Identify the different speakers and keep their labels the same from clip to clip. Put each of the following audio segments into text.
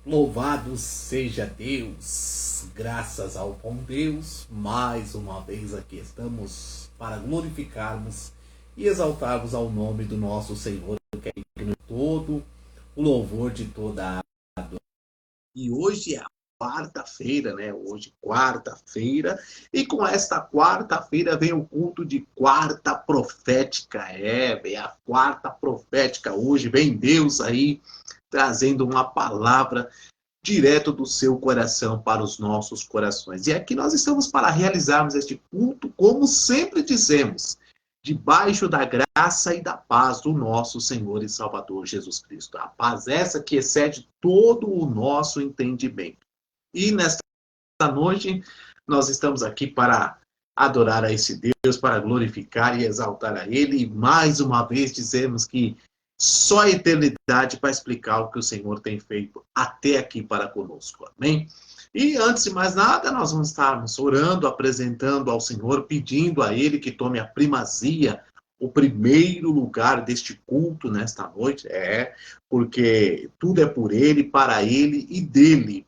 Speaker 1: Louvado seja Deus, graças ao bom Deus, mais uma vez aqui estamos para glorificarmos e exaltarmos ao nome do nosso Senhor, que é digno de todo o louvor, de toda a adoração. E hoje é a quarta-feira, né? Hoje, quarta-feira, e com esta quarta-feira vem o culto de quarta profética. Vem a quarta profética hoje, vem Deus aí trazendo uma palavra direto do seu coração para os nossos corações. E aqui nós estamos para realizarmos este culto, como sempre dizemos, debaixo da graça e da paz do nosso Senhor e Salvador Jesus Cristo. A paz essa que excede todo o nosso entendimento. E nesta noite nós estamos aqui para adorar a esse Deus, para glorificar e exaltar a Ele. E mais uma vez dizemos que só a eternidade para explicar o que o Senhor tem feito até aqui para conosco. Amém? E antes de mais nada, nós vamos estarmos orando, apresentando ao Senhor, pedindo a Ele que tome a primazia, o primeiro lugar deste culto nesta noite. Porque tudo é por Ele, para Ele e dele.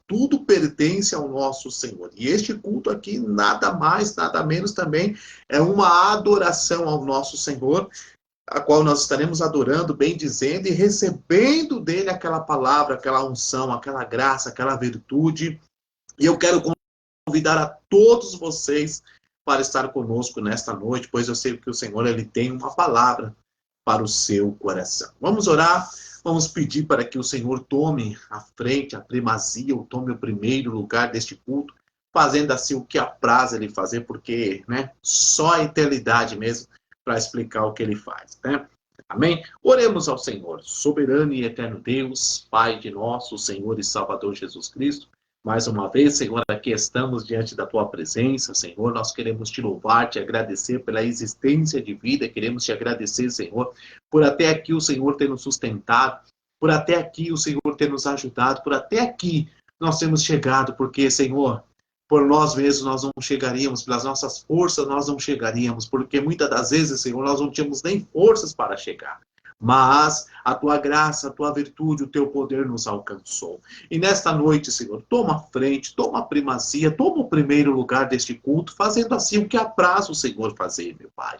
Speaker 1: Tudo pertence ao nosso Senhor. E este culto aqui, nada mais, nada menos também, é uma adoração ao nosso Senhor, a qual nós estaremos adorando, bendizendo e recebendo dele aquela palavra, aquela unção, aquela graça, aquela virtude. E eu quero convidar a todos vocês para estar conosco nesta noite, pois eu sei que o Senhor ele tem uma palavra para o seu coração. Vamos orar, vamos pedir para que o Senhor tome a frente, a primazia, ou tome o primeiro lugar deste culto, fazendo assim o que apraz ele fazer, porque só a eternidade mesmo para explicar o que ele faz, Amém? Oremos ao Senhor, soberano e eterno Deus, Pai de nosso Senhor e Salvador Jesus Cristo. Mais uma vez, Senhor, aqui estamos diante da Tua presença, Senhor. Nós queremos Te louvar, Te agradecer pela existência de vida. Queremos Te agradecer, Senhor, por até aqui o Senhor ter nos sustentado, por até aqui o Senhor ter nos ajudado, por até aqui nós temos chegado, porque, Senhor, por nós mesmos nós não chegaríamos, pelas nossas forças nós não chegaríamos, porque muitas das vezes, Senhor, nós não tínhamos nem forças para chegar. Mas a Tua graça, a Tua virtude, o Teu poder nos alcançou. E nesta noite, Senhor, toma a frente, toma a primazia, toma o primeiro lugar deste culto, fazendo assim o que apraz o Senhor fazer, meu Pai.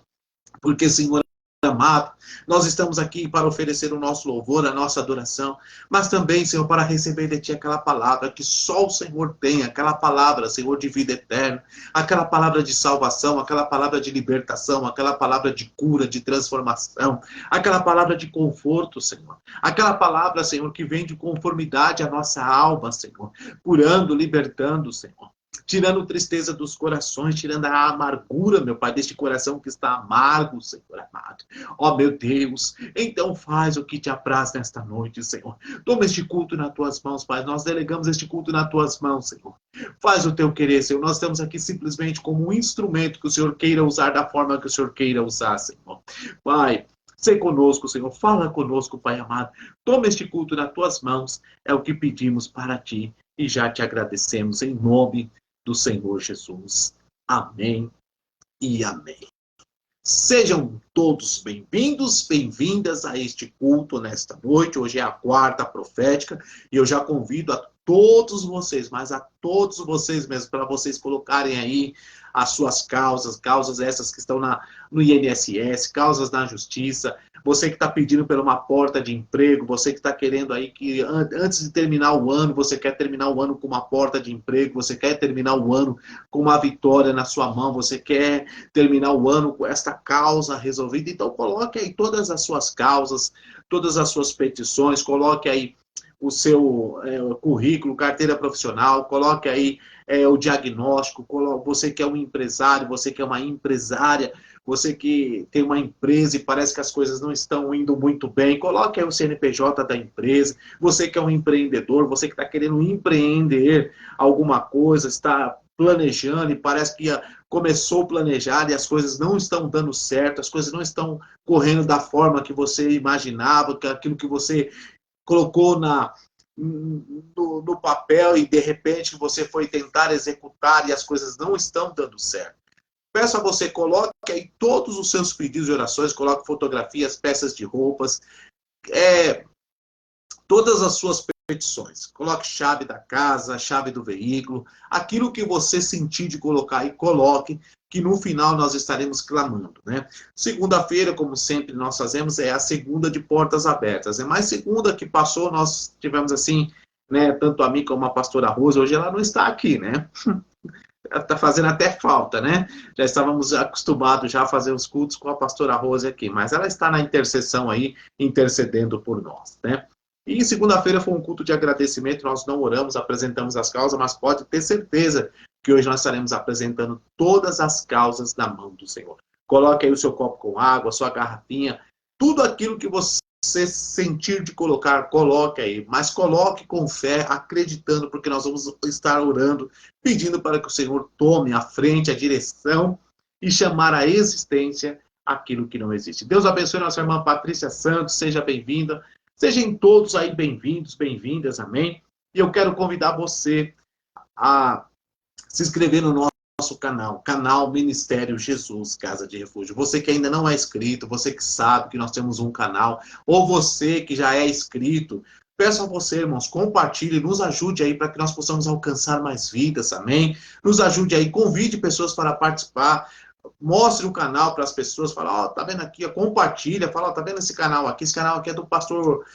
Speaker 1: Porque, Senhor amado, nós estamos aqui para oferecer o nosso louvor, a nossa adoração, mas também, Senhor, para receber de Ti aquela palavra que só o Senhor tem, aquela palavra, Senhor, de vida eterna, aquela palavra de salvação, aquela palavra de libertação, aquela palavra de cura, de transformação, aquela palavra de conforto, Senhor, aquela palavra, Senhor, que vem de conformidade à nossa alma, Senhor, curando, libertando, Senhor, tirando tristeza dos corações, tirando a amargura, meu Pai, deste coração que está amargo, Senhor amado. Ó, meu Deus, então faz o que Te apraz nesta noite, Senhor. Toma este culto nas Tuas mãos, Pai. Nós delegamos este culto nas Tuas mãos, Senhor. Faz o Teu querer, Senhor. Nós estamos aqui simplesmente como um instrumento que o Senhor queira usar da forma que o Senhor queira usar, Senhor. Pai, sei conosco, Senhor. Fala conosco, Pai amado. Toma este culto nas Tuas mãos. É o que pedimos para Ti e já Te agradecemos em nome do Senhor Jesus. Amém e amém. Sejam todos bem-vindos, bem-vindas a este culto nesta noite. Hoje é a quarta profética e eu já convido a todos vocês, mas a todos vocês mesmo, para vocês colocarem aí as suas causas essas que estão no INSS, causas na justiça, você que está pedindo por uma porta de emprego, você que está querendo aí que antes de terminar o ano, você quer terminar o ano com uma porta de emprego, você quer terminar o ano com uma vitória na sua mão, você quer terminar o ano com esta causa resolvida, então coloque aí todas as suas causas, todas as suas petições, coloque aí o seu currículo, carteira profissional, coloque aí o diagnóstico, você que é um empresário, você que é uma empresária, você que tem uma empresa e parece que as coisas não estão indo muito bem, coloque aí o CNPJ da empresa, você que é um empreendedor, você que está querendo empreender alguma coisa, está planejando e parece que começou a planejar e as coisas não estão dando certo, as coisas não estão correndo da forma que você imaginava, aquilo que você colocou no papel e de repente você foi tentar executar e as coisas não estão dando certo. Peço a você, coloque aí todos os seus pedidos de orações, coloque fotografias, peças de roupas, todas as suas petições. Coloque chave da casa, chave do veículo, aquilo que você sentir de colocar e coloque, que no final nós estaremos clamando, né? Segunda-feira, como sempre nós fazemos, é a segunda de portas abertas. É mais segunda que passou, nós tivemos assim, né, tanto a mim como a pastora Rosa, hoje ela não está aqui, né? Está fazendo até falta, né? Já estávamos acostumados já a fazer os cultos com a pastora Rose aqui, mas ela está na intercessão aí, intercedendo por nós, né? E segunda-feira foi um culto de agradecimento, nós não oramos, apresentamos as causas, mas pode ter certeza que hoje nós estaremos apresentando todas as causas na mão do Senhor. Coloque aí o seu copo com água, sua garrafinha, tudo aquilo que você sentir de colocar, coloque aí, mas coloque com fé, acreditando, porque nós vamos estar orando, pedindo para que o Senhor tome a frente, a direção e chamar à existência aquilo que não existe. Deus abençoe nossa irmã Patrícia Santos, seja bem-vinda, sejam todos aí bem-vindos, bem-vindas, amém? E eu quero convidar você a se inscrever no nosso canal Ministério Jesus Casa de Refúgio. Você que ainda não é inscrito, você que sabe que nós temos um canal, ou você que já é inscrito, peço a você, irmãos, compartilhe, nos ajude aí para que nós possamos alcançar mais vidas, amém? Nos ajude aí, convide pessoas para participar, mostre o canal para as pessoas, fala, ó, tá vendo aqui, ó, compartilha, fala, ó, tá vendo esse canal aqui é do pastor,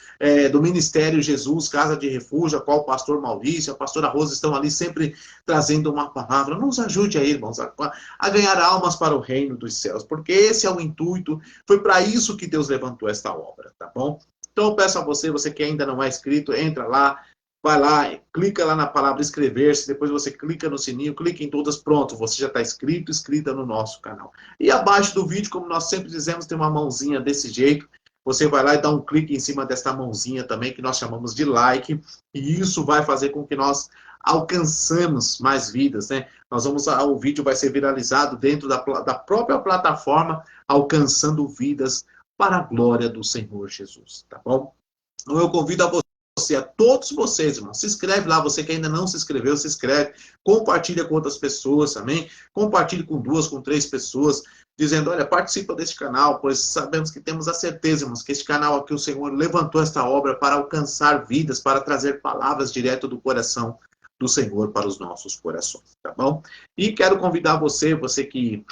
Speaker 1: do Ministério Jesus, Casa de Refúgio, a qual o pastor Maurício, a pastora Rosa estão ali sempre trazendo uma palavra. Nos ajude aí, irmãos, a ganhar almas para o reino dos céus, porque esse é o intuito, foi para isso que Deus levantou esta obra, tá bom? Então eu peço a você que ainda não é inscrito, entra lá, vai lá, clica lá na palavra inscrever-se, depois você clica no sininho, clica em todas, pronto, você já está inscrita no nosso canal. E abaixo do vídeo, como nós sempre dizemos, tem uma mãozinha desse jeito, você vai lá e dá um clique em cima dessa mãozinha também, que nós chamamos de like, e isso vai fazer com que nós alcançamos mais vidas, né? O vídeo vai ser viralizado dentro da própria plataforma, alcançando vidas para a glória do Senhor Jesus, tá bom? Então eu convido a todos vocês, irmãos, se inscreve lá, você que ainda não se inscreveu, se inscreve, compartilha com outras pessoas também, compartilhe com 2, com 3 pessoas, dizendo, olha, participa deste canal, pois sabemos que temos a certeza, irmãos, que este canal aqui, o Senhor levantou esta obra para alcançar vidas, para trazer palavras direto do coração do Senhor para os nossos corações, tá bom? E quero convidar você que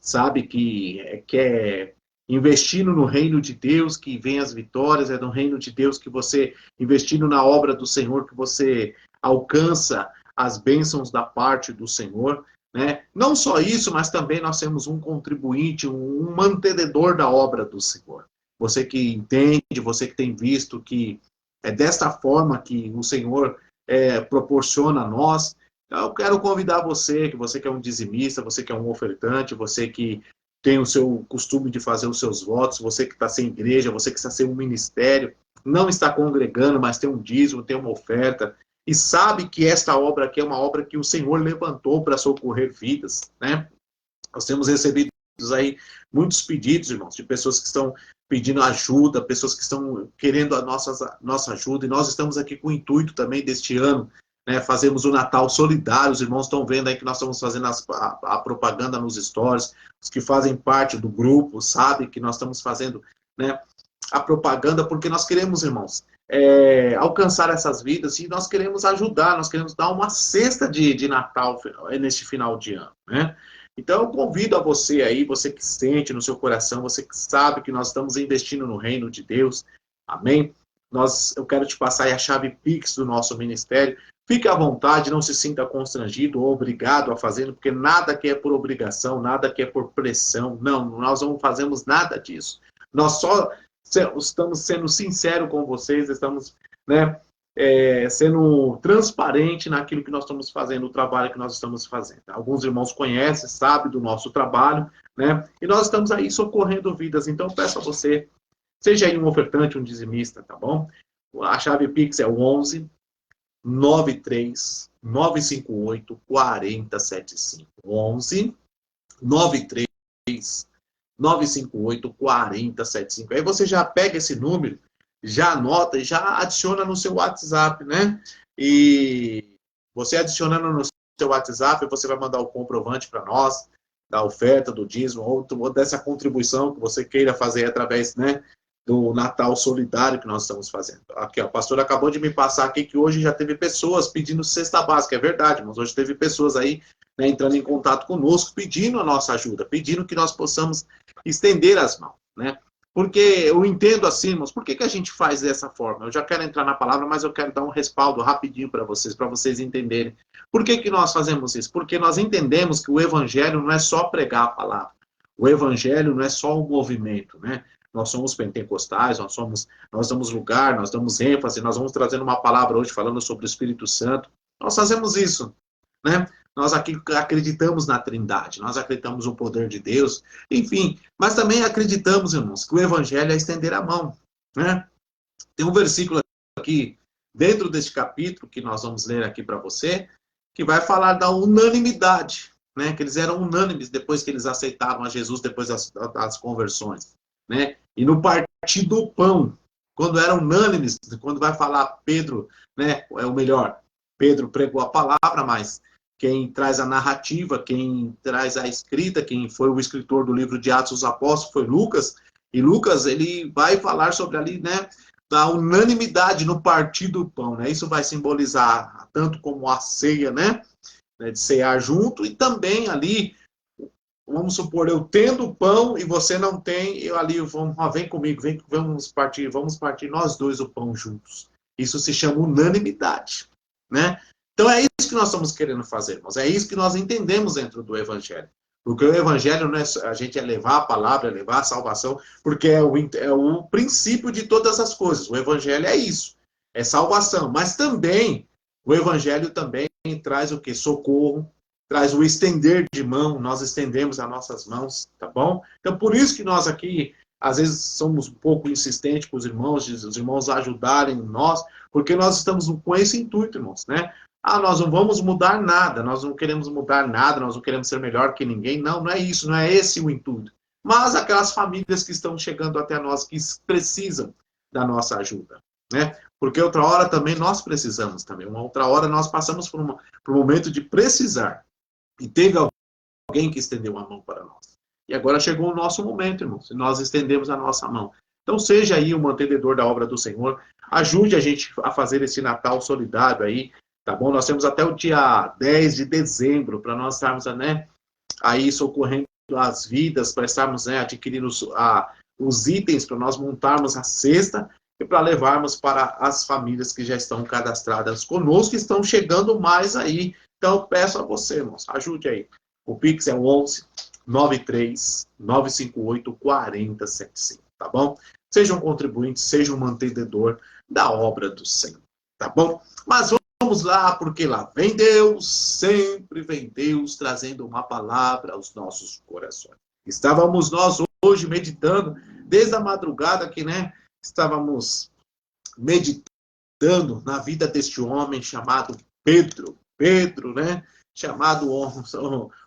Speaker 1: sabe que quer investindo no reino de Deus que vem as vitórias, é no reino de Deus que você, investindo na obra do Senhor, que você alcança as bênçãos da parte do Senhor, né? Não só isso, mas também nós temos um contribuinte, um mantenedor da obra do Senhor. Você que entende, você que tem visto que é desta forma que o Senhor proporciona a nós. Então, eu quero convidar você que é um dizimista, você que é um ofertante, você que tem o seu costume de fazer os seus votos, você que está sem igreja, você que está sem um ministério, não está congregando, mas tem um dízimo, tem uma oferta, e sabe que esta obra aqui é uma obra que o Senhor levantou para socorrer vidas, né? Nós temos recebido aí muitos pedidos, irmãos, de pessoas que estão pedindo ajuda, pessoas que estão querendo a nossa ajuda, e nós estamos aqui com o intuito também deste ano, né, fazemos o Natal solidário, os irmãos estão vendo aí que nós estamos fazendo a propaganda nos stories, os que fazem parte do grupo sabem que nós estamos fazendo, né, a propaganda, porque nós queremos, irmãos, alcançar essas vidas e nós queremos ajudar, nós queremos dar uma cesta de Natal neste final de ano, né? Então eu convido a você aí, você que sente no seu coração, você que sabe que nós estamos investindo no reino de Deus, amém? Eu quero te passar aí a chave Pix do nosso ministério. Fique à vontade, não se sinta constrangido ou obrigado a fazê-lo, porque nada que é por obrigação, nada que é por pressão. Não, nós não fazemos nada disso. Nós só estamos sendo sinceros com vocês, estamos, né, sendo transparente naquilo que nós estamos fazendo, o trabalho que nós estamos fazendo. Alguns irmãos conhecem, sabem do nosso trabalho, né? E nós estamos aí socorrendo vidas. Então, peço a você, seja aí um ofertante, um dizimista, tá bom? A chave Pix é o 11 93 958 4075. 11 93 958 4075. Aí você já pega esse número, já anota e já adiciona no seu WhatsApp, né? E você adicionando no seu WhatsApp, você vai mandar o comprovante para nós da oferta, do dízimo, ou dessa contribuição que você queira fazer através, né, do Natal Solidário que nós estamos fazendo. Aqui, ó, o pastor acabou de me passar aqui que hoje já teve pessoas pedindo cesta básica, é verdade, mas hoje teve pessoas aí, né, entrando em contato conosco, pedindo a nossa ajuda, pedindo que nós possamos estender as mãos, né? Porque eu entendo assim, irmãos, por que a gente faz dessa forma? Eu já quero entrar na palavra, mas eu quero dar um respaldo rapidinho para vocês entenderem. Por que nós fazemos isso? Porque nós entendemos que o evangelho não é só pregar a palavra. O evangelho não é só um movimento, né? Nós somos pentecostais, nós damos lugar, nós damos ênfase, nós vamos trazendo uma palavra hoje falando sobre o Espírito Santo. Nós fazemos isso, né? Nós aqui acreditamos na Trindade, nós acreditamos no poder de Deus, enfim, mas também acreditamos, irmãos, que o evangelho é estender a mão, né? Tem um versículo aqui dentro deste capítulo que nós vamos ler aqui para você, que vai falar da unanimidade, né? Que eles eram unânimes depois que eles aceitaram a Jesus, depois das conversões, né? E no partir do pão, quando eram unânimes, quando vai falar Pedro, né? É o melhor, Pedro pregou a palavra, mas quem traz a narrativa, quem traz a escrita, quem foi o escritor do livro de Atos dos Apóstolos foi Lucas, e Lucas, ele vai falar sobre ali, né, da unanimidade no partir do pão, né? Isso vai simbolizar tanto como a ceia, né, de cear junto, e também ali, vamos supor, eu tendo o pão e você não tem, eu ali, vem comigo, vamos partir nós dois o pão juntos. Isso se chama unanimidade, né? Então é isso que nós estamos querendo fazer, irmãos. É isso que nós entendemos dentro do Evangelho. Porque o Evangelho não é a gente levar a palavra, levar a salvação, porque é o princípio de todas as coisas. O Evangelho é isso, é salvação. Mas também, o Evangelho também traz o que? Socorro, traz o estender de mão, nós estendemos as nossas mãos, tá bom? Então por isso que nós aqui, às vezes, somos um pouco insistentes com os irmãos ajudarem nós, porque nós estamos com esse intuito, irmãos, né? Ah, nós não vamos mudar nada, nós não queremos mudar nada, nós não queremos ser melhor que ninguém. Não, não é isso, não é esse o intuito. Mas aquelas famílias que estão chegando até nós, que precisam da nossa ajuda, né? Porque outra hora também nós precisamos também. Uma outra hora nós passamos por um momento de precisar. E teve alguém que estendeu a mão para nós. E agora chegou o nosso momento, irmãos, e nós estendemos a nossa mão. Então seja aí um mantenedor da obra do Senhor, ajude a gente a fazer esse Natal solidário aí, tá bom? Nós temos até o dia 10 de dezembro para nós estarmos, né, aí socorrendo as vidas, para estarmos, né, adquirindo os itens para nós montarmos a cesta e para levarmos para as famílias que já estão cadastradas conosco, que estão chegando mais aí. Então eu peço a você, irmãos, ajude aí. O Pix é o 11 93 958 4075, tá bom? Seja um contribuinte, seja um mantenedor da obra do Senhor, tá bom? Mas vamos lá, porque lá vem Deus, sempre vem Deus trazendo uma palavra aos nossos corações. Estávamos nós hoje meditando, desde a madrugada que, né, estávamos meditando na vida deste homem chamado Pedro. Pedro, né, chamado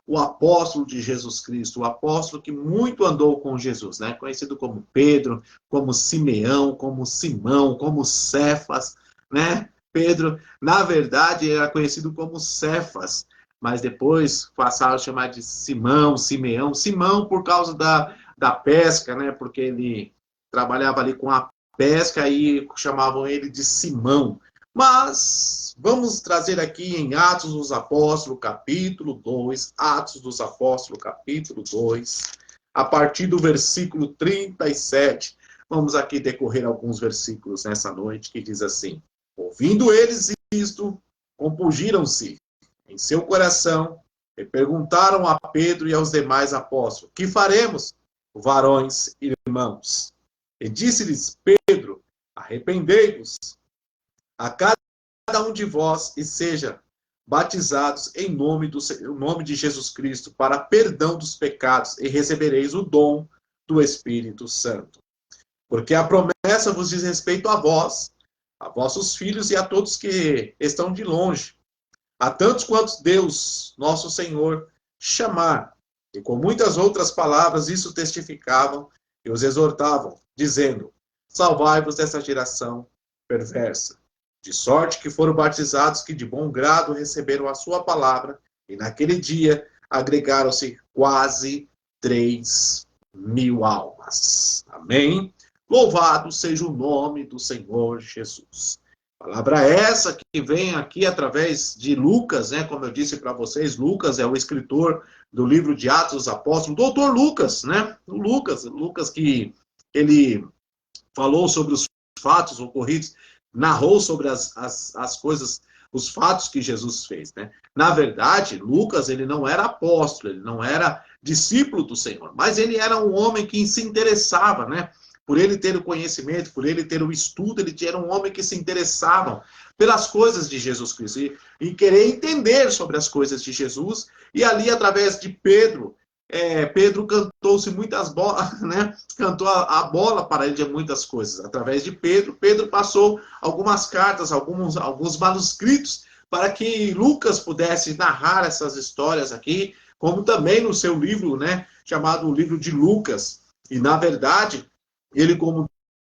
Speaker 1: o apóstolo de Jesus Cristo, o apóstolo que muito andou com Jesus, né, conhecido como Pedro, como Simeão, como Simão, como Cefas, né? Pedro, na verdade, era conhecido como Cefas, mas depois passaram a chamar de Simão, Simeão. Simão por causa da pesca, né? Porque ele trabalhava ali com a pesca e chamavam ele de Simão. Mas vamos trazer aqui em Atos dos Apóstolos, capítulo 2, Atos dos Apóstolos, capítulo 2, a partir do versículo 37. Vamos aqui decorrer alguns versículos nessa noite que diz assim: ouvindo eles isto, compungiram-se em seu coração e perguntaram a Pedro e aos demais apóstolos: que faremos, varões e irmãos? E disse-lhes Pedro: arrependei-vos a cada um de vós e seja batizados em nome de Jesus Cristo para perdão dos pecados e recebereis o dom do Espírito Santo. Porque a promessa vos diz respeito a vós, a vossos filhos e a todos que estão de longe, a tantos quantos Deus, nosso Senhor, chamar. E com muitas outras palavras isso testificavam e os exortavam, dizendo: salvai-vos dessa geração perversa. De sorte que foram batizados que de bom grado receberam a sua palavra, e naquele dia agregaram-se quase 3.000 almas. Amém? Louvado seja o nome do Senhor Jesus. Palavra essa que vem aqui através de Lucas, né? Como eu disse para vocês, Lucas é o escritor do livro de Atos dos Apóstolos, o doutor Lucas, né? O Lucas que ele falou sobre os fatos ocorridos, narrou sobre as coisas, os fatos que Jesus fez, né? Na verdade, Lucas, ele não era apóstolo, ele não era discípulo do Senhor, mas ele era um homem que se interessava, né? Por ele ter o conhecimento, por ele ter o estudo, ele era um homem que se interessava pelas coisas de Jesus Cristo e querer entender sobre as coisas de Jesus. E ali, através de Pedro, Pedro cantou-se muitas bolas, né? Cantou a bola para ele de muitas coisas. Através de Pedro, Pedro passou algumas cartas, alguns manuscritos, para que Lucas pudesse narrar essas histórias aqui, como também no seu livro, né? Chamado o livro de Lucas. E, na verdade, ele, como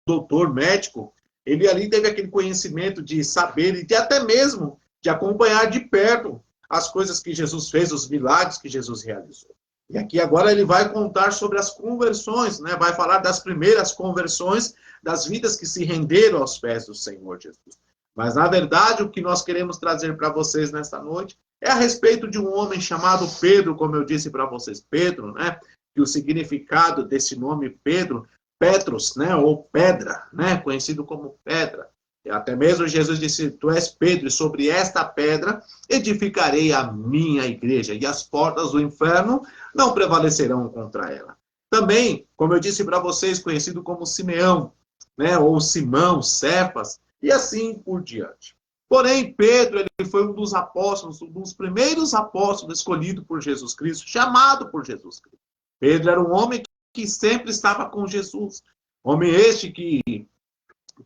Speaker 1: doutor médico, ele ali teve aquele conhecimento de saber e de até mesmo de acompanhar de perto as coisas que Jesus fez, os milagres que Jesus realizou. E aqui agora ele vai contar sobre as conversões, né? Vai falar das primeiras conversões, das vidas que se renderam aos pés do Senhor Jesus. Mas, na verdade, o que nós queremos trazer para vocês nesta noite é a respeito de um homem chamado Pedro, como eu disse para vocês, Pedro, né? E o significado desse nome Pedro, Petros, né? Ou pedra, né? Conhecido como pedra. E até mesmo Jesus disse, tu és Pedro, e sobre esta pedra edificarei a minha igreja, e as portas do inferno não prevalecerão contra ela. Também, como eu disse para vocês, conhecido como Simeão, né? Ou Simão, Cefas, e assim por diante. Porém, Pedro, ele foi um dos apóstolos, um dos primeiros apóstolos escolhido por Jesus Cristo, chamado por Jesus Cristo. Pedro era um homem que sempre estava com Jesus. Homem este que,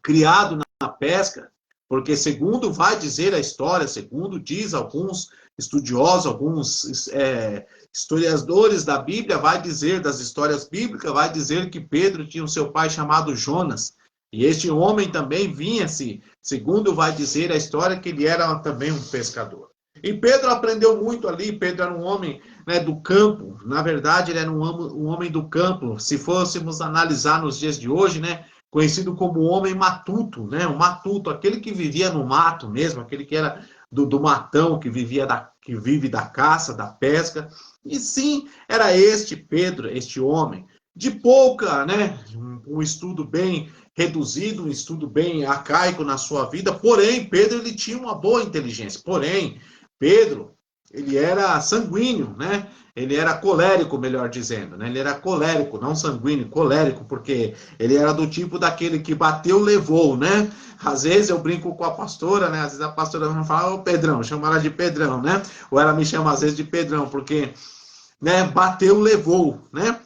Speaker 1: criado na pesca, porque segundo vai dizer a história, segundo diz alguns estudiosos, alguns historiadores da Bíblia, vai dizer, das histórias bíblicas, vai dizer que Pedro tinha o seu pai chamado Jonas. E este homem também vinha-se, segundo vai dizer a história, que ele era também um pescador. E Pedro aprendeu muito ali. Pedro era um homem, né, do campo. Na verdade, ele era um homem do campo. Se fôssemos analisar nos dias de hoje, né, conhecido como homem matuto, né, um matuto, aquele que vivia no mato mesmo, aquele que era do matão, que vive da caça, da pesca. E sim, era este Pedro, este homem, de pouca, né, um estudo bem reduzido, um estudo bem arcaico na sua vida, porém, Pedro, ele tinha uma boa inteligência, porém, Pedro, ele era sanguíneo, né? Ele era colérico, melhor dizendo, né? Ele era colérico, não sanguíneo, colérico, porque ele era do tipo daquele que bateu, levou, né? Às vezes eu brinco com a pastora, né? Às vezes a pastora vai falar, ô Pedrão, chama ela de Pedrão, né? Ou ela me chama às vezes de Pedrão, porque, né, bateu, levou, né?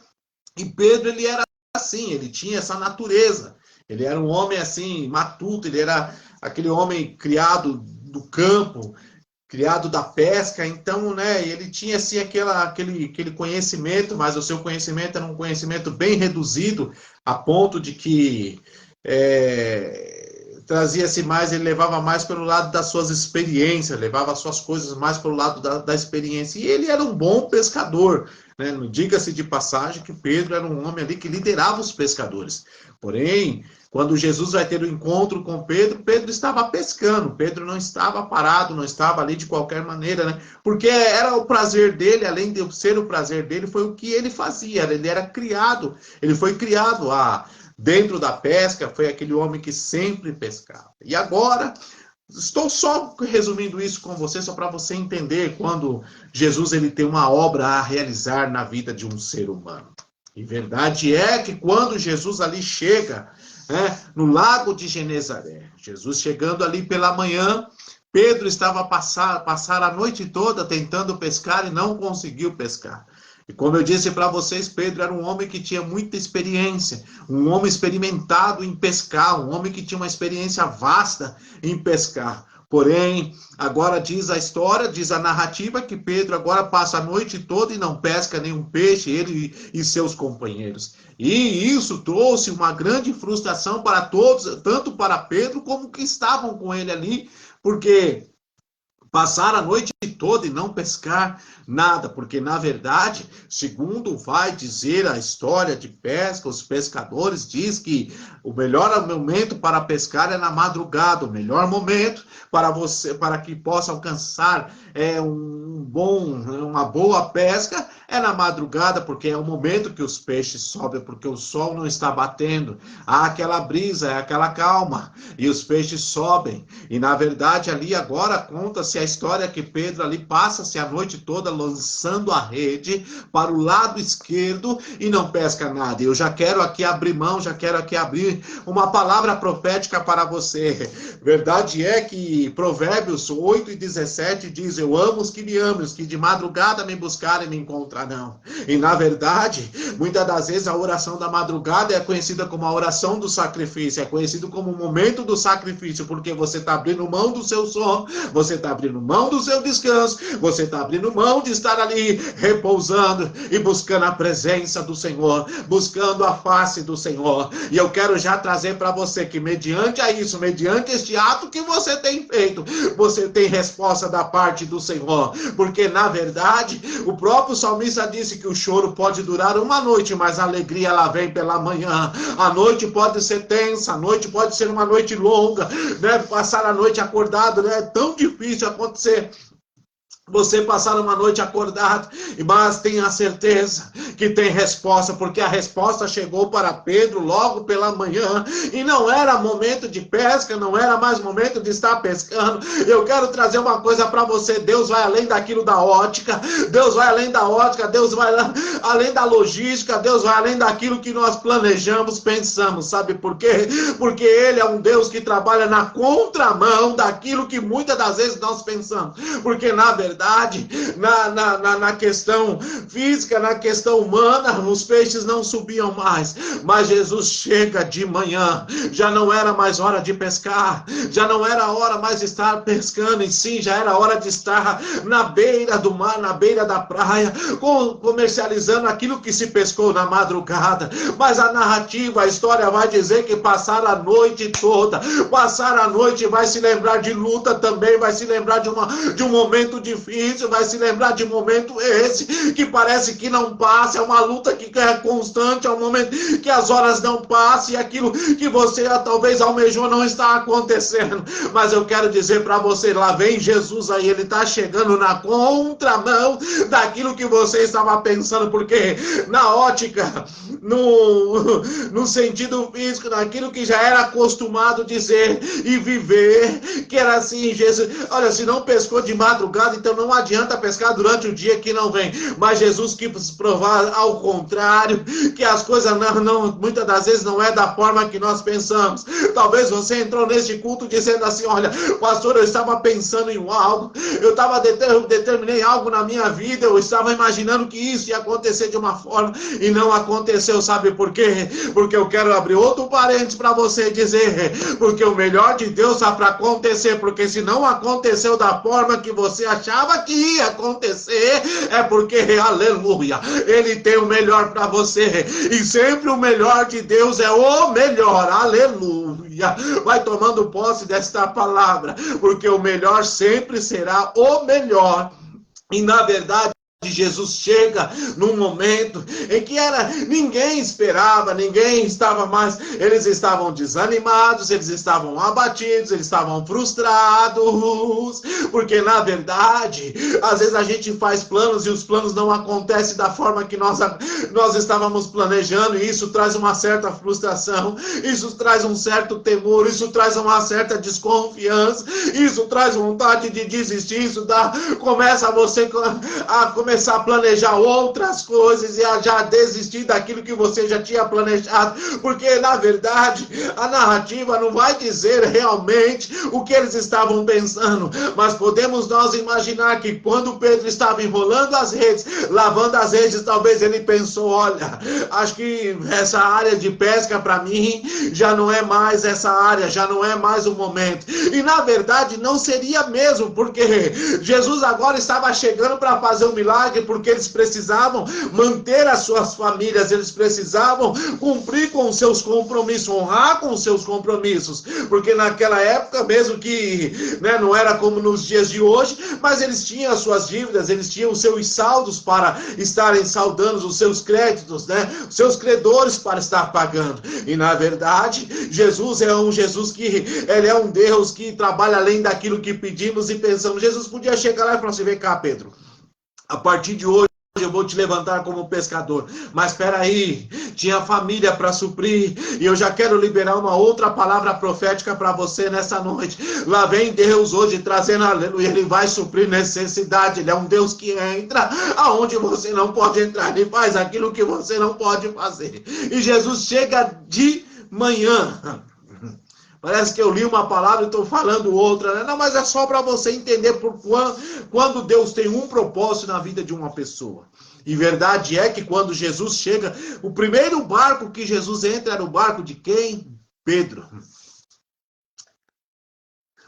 Speaker 1: E Pedro, ele era assim, ele tinha essa natureza. Ele era um homem assim, matuto, ele era aquele homem criado do campo, criado da pesca, então, né, ele tinha assim aquele conhecimento, mas o seu conhecimento era um conhecimento bem reduzido, a ponto de que trazia-se mais, ele levava mais pelo lado das suas experiências, levava as suas coisas mais pelo lado da experiência, e ele era um bom pescador, né? Diga-se de passagem que Pedro era um homem ali que liderava os pescadores. Porém, quando Jesus vai ter o encontro com Pedro, Pedro estava pescando, Pedro não estava parado, não estava ali de qualquer maneira, né? Porque era o prazer dele, além de ser o prazer dele, foi o que ele fazia, ele era criado, ele foi criado dentro da pesca, foi aquele homem que sempre pescava. E agora, estou só resumindo isso com você, só para você entender quando Jesus ele tem uma obra a realizar na vida de um ser humano. E verdade é que quando Jesus ali chega, né, no lago de Genezaré, Jesus chegando ali pela manhã, Pedro estava a passar a noite toda tentando pescar e não conseguiu pescar. E como eu disse para vocês, Pedro era um homem que tinha muita experiência, um homem experimentado em pescar, um homem que tinha uma experiência vasta em pescar. Porém, agora diz a história, diz a narrativa, que Pedro agora passa a noite toda e não pesca nenhum peixe, ele e seus companheiros. E isso trouxe uma grande frustração para todos, tanto para Pedro como que estavam com ele ali, porque
Speaker 2: passar a noite toda e não pescar nada, porque na verdade, segundo vai dizer a história de pesca, os pescadores diz que o melhor momento para pescar é na madrugada, o melhor momento para você, para que possa alcançar uma boa pesca é na madrugada, porque é o momento que os peixes sobem, porque o sol não está batendo, há aquela brisa, é aquela calma, e os peixes sobem. E na verdade ali agora conta-se a história que Pedro ali passa-se a noite toda lançando a rede para o lado esquerdo e não pesca nada. Eu já quero aqui abrir mão, já quero aqui abrir uma palavra profética para você. Verdade é que Provérbios 8:17 diz: eu amo os que me amam, os que de madrugada me buscarem me encontrarão. E na verdade, muitas das vezes a oração da madrugada é conhecida como a oração do sacrifício, é conhecido como o momento do sacrifício, porque você está abrindo mão do seu sono, você está abrindo mão do seu descanso, você está abrindo mão de estar ali repousando e buscando a presença do Senhor, buscando a face do Senhor. E eu quero já trazer para você que mediante a isso, mediante este ato que você tem feito, você tem resposta da parte do Senhor, porque na verdade o próprio salmista disse que o choro pode durar uma noite, mas a alegria ela vem pela manhã. A noite pode ser tensa, a noite pode ser uma noite longa, né? Passar a noite acordado, né? É tão difícil acontecer você passar uma noite acordado, mas tenha certeza que tem resposta, porque a resposta chegou para Pedro logo pela manhã, e não era momento de pesca, não era mais momento de estar pescando. Eu quero trazer uma coisa para você: Deus vai além daquilo da ótica, Deus vai além da ótica, Deus vai além da logística, Deus vai além daquilo que nós planejamos, pensamos. Sabe por quê? Porque Ele é um Deus que trabalha na contramão daquilo que muitas das vezes nós pensamos, porque na verdade, na questão física, na questão humana, os peixes não subiam mais, mas Jesus chega de manhã, já não era mais hora de pescar, já não era hora mais de estar pescando, e sim, já era hora de estar na beira do mar, na beira da praia, comercializando aquilo que se pescou na madrugada. Mas a narrativa, a história vai dizer que passaram a noite toda, passaram a noite, vai se lembrar de luta também, vai se lembrar de um momento difícil, vai se lembrar de momento esse que parece que não passa, é uma luta que é constante, é um momento que as horas não passam e aquilo que você talvez almejou não está acontecendo. Mas eu quero dizer para você, lá vem Jesus aí, ele está chegando na contramão daquilo que você estava pensando, porque na ótica, no sentido físico, naquilo que já era acostumado dizer e viver, que era assim: Jesus, olha, se não pescou de madrugada, então não adianta pescar durante o dia que não vem. Mas Jesus quis provar ao contrário, que as coisas muitas das vezes não é da forma que nós pensamos. Talvez você entrou neste culto dizendo assim: olha, pastor, eu estava pensando em algo, eu determinei algo na minha vida, eu estava imaginando que isso ia acontecer de uma forma e não aconteceu. Sabe por quê? Porque eu quero abrir outro parênteses para você dizer, porque o melhor de Deus está para acontecer, porque se não aconteceu da forma que você achava que ia acontecer, é porque, aleluia, Ele tem o melhor para você, e sempre o melhor de Deus é o melhor, aleluia. Vai tomando posse desta palavra, porque o melhor sempre será o melhor. E na verdade, Jesus chega num momento em que ninguém esperava, ninguém estava mais, eles estavam desanimados, eles estavam abatidos, eles estavam frustrados, porque na verdade, às vezes a gente faz planos e os planos não acontecem da forma que nós estávamos planejando, e isso traz uma certa frustração, isso traz um certo temor, isso traz uma certa desconfiança, isso traz vontade de desistir, isso começa você a começar a planejar outras coisas e a já desistir daquilo que você já tinha planejado, porque na verdade a narrativa não vai dizer realmente o que eles estavam pensando, mas podemos nós imaginar que quando Pedro estava enrolando as redes, lavando as redes, talvez ele pensou: olha, acho que essa área de pesca para mim já não é mais essa área, já não é mais o momento. E na verdade não seria mesmo, porque Jesus agora estava chegando para fazer um milagre milagre, porque eles precisavam manter as suas famílias, eles precisavam cumprir com os seus compromissos, honrar com os seus compromissos, porque naquela época, mesmo que, né, não era como nos dias de hoje, mas eles tinham as suas dívidas, eles tinham os seus saldos para estarem saldando os seus créditos, né, os seus credores para estar pagando. E na verdade, Jesus é um Jesus que, ele é um Deus que trabalha além daquilo que pedimos e pensamos. Jesus podia chegar lá e falar assim: vem cá, Pedro, a partir de hoje eu vou te levantar como pescador. Mas espera aí, tinha família para suprir, e eu já quero liberar uma outra palavra profética para você nessa noite. Lá vem Deus hoje trazendo aleluia, ele vai suprir necessidade. Ele é um Deus que entra aonde você não pode entrar, ele faz aquilo que você não pode fazer. E Jesus chega de manhã. Parece que eu li uma palavra e estou falando outra, né? Não, mas é só para você entender quando Deus tem um propósito na vida de uma pessoa. E verdade é que quando Jesus chega, o primeiro barco que Jesus entra era o barco de quem? Pedro.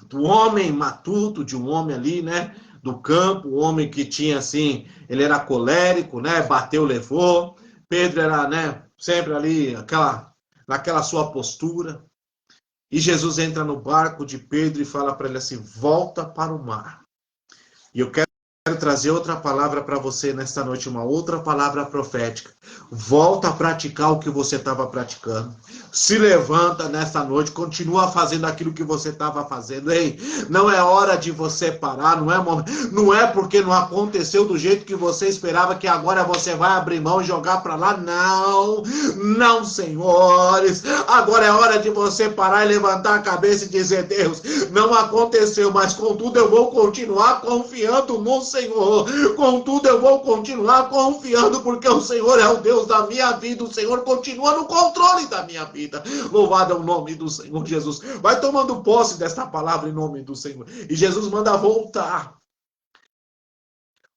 Speaker 2: Do homem matuto, de um homem ali, né? Do campo, um homem que tinha assim, ele era colérico, né? Bateu, levou. Pedro era, né? Sempre ali, naquela sua postura. E Jesus entra no barco de Pedro e fala para ele assim: volta para o mar. E eu quero trazer outra palavra para você nesta noite, uma outra palavra profética. Volta a praticar o que você estava praticando. Se levanta nesta noite, continua fazendo aquilo que você estava fazendo. Ei, não é hora de você parar, não é porque não aconteceu do jeito que você esperava que agora você vai abrir mão e jogar para lá. Não, não, senhores. Agora é hora de você parar e levantar a cabeça e dizer: Deus, não aconteceu, mas contudo eu vou continuar confiando no Senhor. Contudo eu vou continuar confiando, porque o Senhor é o Deus da minha vida. O Senhor continua no controle da minha vida. Louvado é o nome do Senhor Jesus. Vai tomando posse desta palavra em nome do Senhor. E Jesus manda voltar.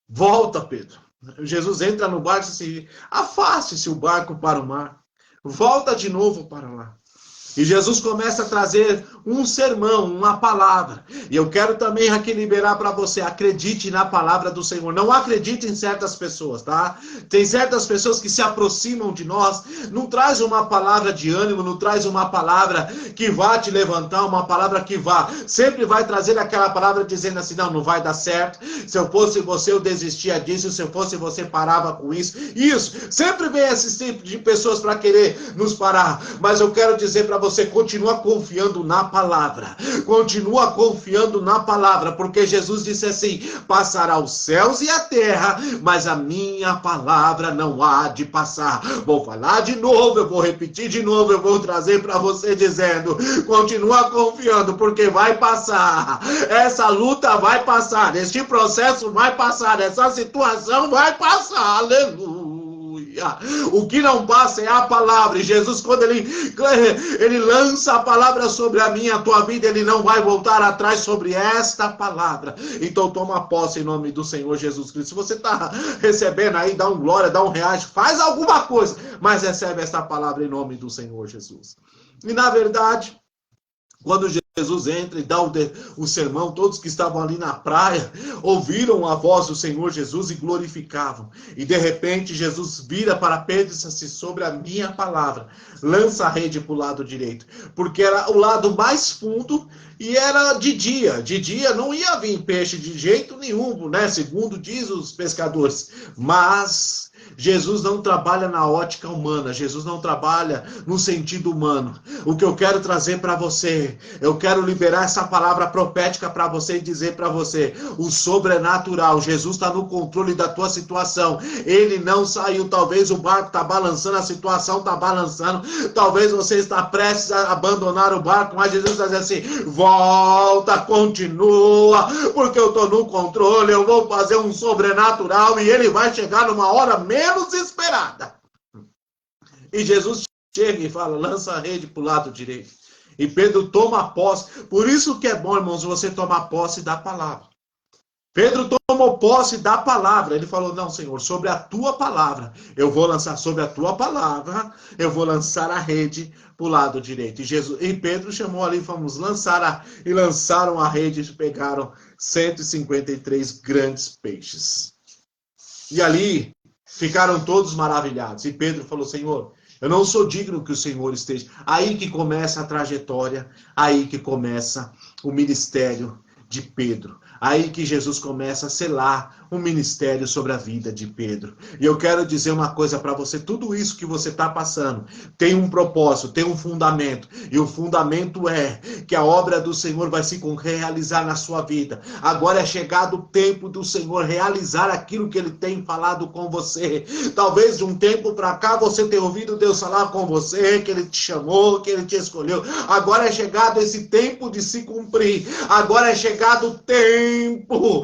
Speaker 2: Volta, Pedro. Jesus entra no barco e diz assim: afaste-se o barco para o mar. Volta de novo para lá. E Jesus começa a trazer um sermão, uma palavra. E eu quero também aqui liberar para você: acredite na palavra do Senhor. Não acredite em certas pessoas, tá? Tem certas pessoas que se aproximam de nós, não traz uma palavra de ânimo, não traz uma palavra que vá te levantar, uma palavra que sempre vai trazer aquela palavra dizendo assim: não, não vai dar certo. Se eu fosse você, eu desistia disso. Se eu fosse você, parava com isso. Isso, sempre vem esse tipo de pessoas para querer nos parar. Mas eu quero dizer para você: continua confiando na palavra. Continua confiando na palavra, porque Jesus disse assim: passará os céus e a terra, mas a minha palavra não há de passar. Vou falar de novo, eu vou repetir de novo, eu vou trazer para você dizendo: continua confiando, porque vai passar. Essa luta vai passar, este processo vai passar, essa situação vai passar. Aleluia. O que não passa é a palavra. E Jesus, quando ele lança a palavra sobre a minha, a tua vida, ele não vai voltar atrás sobre esta palavra. Então toma posse em nome do Senhor Jesus Cristo. Se você está recebendo aí, dá um glória, dá um reage, faz alguma coisa, mas recebe esta palavra em nome do Senhor Jesus. E na verdade, quando Jesus entra e dá o sermão, todos que estavam ali na praia ouviram a voz do Senhor Jesus e glorificavam. E de repente Jesus vira para Pedro e diz assim: sobre a minha palavra, lança a rede para o lado direito. Porque era o lado mais fundo e era de dia. De dia não ia vir peixe de jeito nenhum, né? Segundo diz os pescadores. Mas Jesus não trabalha na ótica humana, Jesus não trabalha no sentido humano. O que eu quero trazer para você, eu quero liberar essa palavra profética para você e dizer para você: o sobrenatural, Jesus está no controle da tua situação. Ele não saiu, talvez o barco está balançando, a situação está balançando, talvez você está prestes a abandonar o barco, mas Jesus está dizendo assim: volta, continua, porque eu estou no controle, eu vou fazer um sobrenatural e ele vai chegar numa hora menos esperada. E Jesus chega e fala: lança a rede para o lado direito. E Pedro toma posse. Por isso que é bom, irmãos, você tomar posse da palavra. Pedro tomou posse da palavra. Ele falou: não, Senhor, sobre a tua palavra, eu vou lançar, sobre a tua palavra, eu vou lançar a rede para o lado direito. E Pedro chamou ali: vamos lançar e lançaram a rede e pegaram 153 grandes peixes. E ali ficaram todos maravilhados. E Pedro falou: Senhor, eu não sou digno que o Senhor esteja. Aí que começa a trajetória, aí que começa o ministério de Pedro. Aí que Jesus começa a selar um ministério sobre a vida de Pedro. E eu quero dizer uma coisa para você: tudo isso que você está passando tem um propósito, tem um fundamento. E o fundamento é que a obra do Senhor vai se realizar na sua vida. Agora é chegado o tempo do Senhor realizar aquilo que Ele tem falado com você. Talvez de um tempo para cá você tenha ouvido Deus falar com você, que Ele te chamou, que Ele te escolheu. Agora é chegado esse tempo de se cumprir. Agora é chegado o tempo.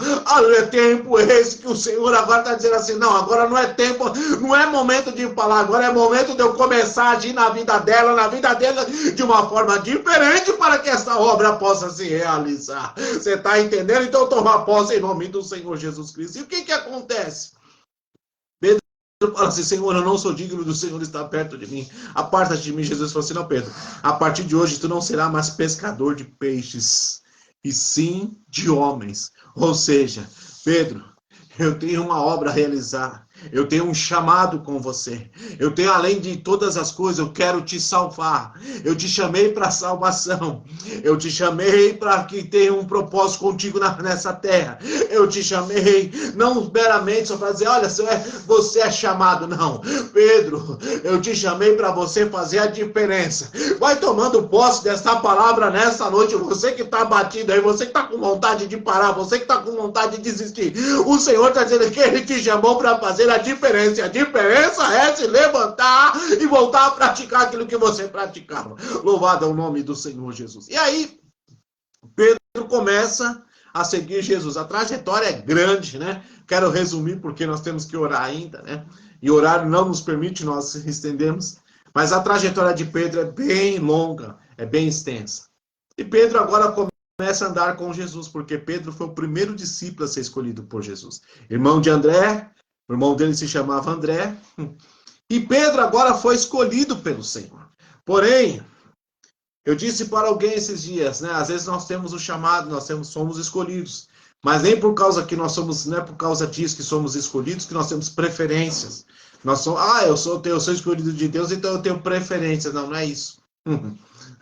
Speaker 2: É tempo esse que o Senhor agora está dizendo assim: não, agora não é tempo, não é momento de falar, agora é momento de eu começar a agir na vida dela, de uma forma diferente para que essa obra possa se realizar. Você está entendendo? Então toma posse em nome do Senhor Jesus Cristo. E o que acontece? Pedro fala assim: Senhor, eu não sou digno do Senhor estar perto de mim. Aparta-te de mim. Jesus falou assim: não, Pedro, a partir de hoje tu não serás mais pescador de peixes, e sim de homens. Ou seja, Pedro, eu tenho uma obra a realizar. Eu tenho um chamado com você. Eu tenho, além de todas as coisas, eu quero te salvar. Eu te chamei para salvação. Eu te chamei para que tenha um propósito contigo nessa terra. Eu te chamei não meramente só para dizer: olha, você é chamado. Não, Pedro, eu te chamei para você fazer a diferença. Vai tomando posse dessa palavra nessa noite. Você que está batido aí, você que está com vontade de parar, você que está com vontade de desistir. O Senhor está dizendo que Ele te chamou para fazer a diferença. A diferença é se levantar e voltar a praticar aquilo que você praticava. Louvado é o nome do Senhor Jesus. E aí, Pedro começa a seguir Jesus. A trajetória é grande, né? Quero resumir porque nós temos que orar ainda, né? E orar não nos permite nós estendermos. Mas a trajetória de Pedro é bem longa, é bem extensa. E Pedro agora começa a andar com Jesus, porque Pedro foi o primeiro discípulo a ser escolhido por Jesus. Irmão de André, o irmão dele se chamava André. E Pedro agora foi escolhido pelo Senhor. Porém, eu disse para alguém esses dias, né? Às vezes nós temos o chamado, somos escolhidos. Mas nem por causa que nós somos, não é por causa disso que somos escolhidos, que nós temos preferências. Nós somos, eu sou escolhido de Deus, então eu tenho preferência. Não, não é isso.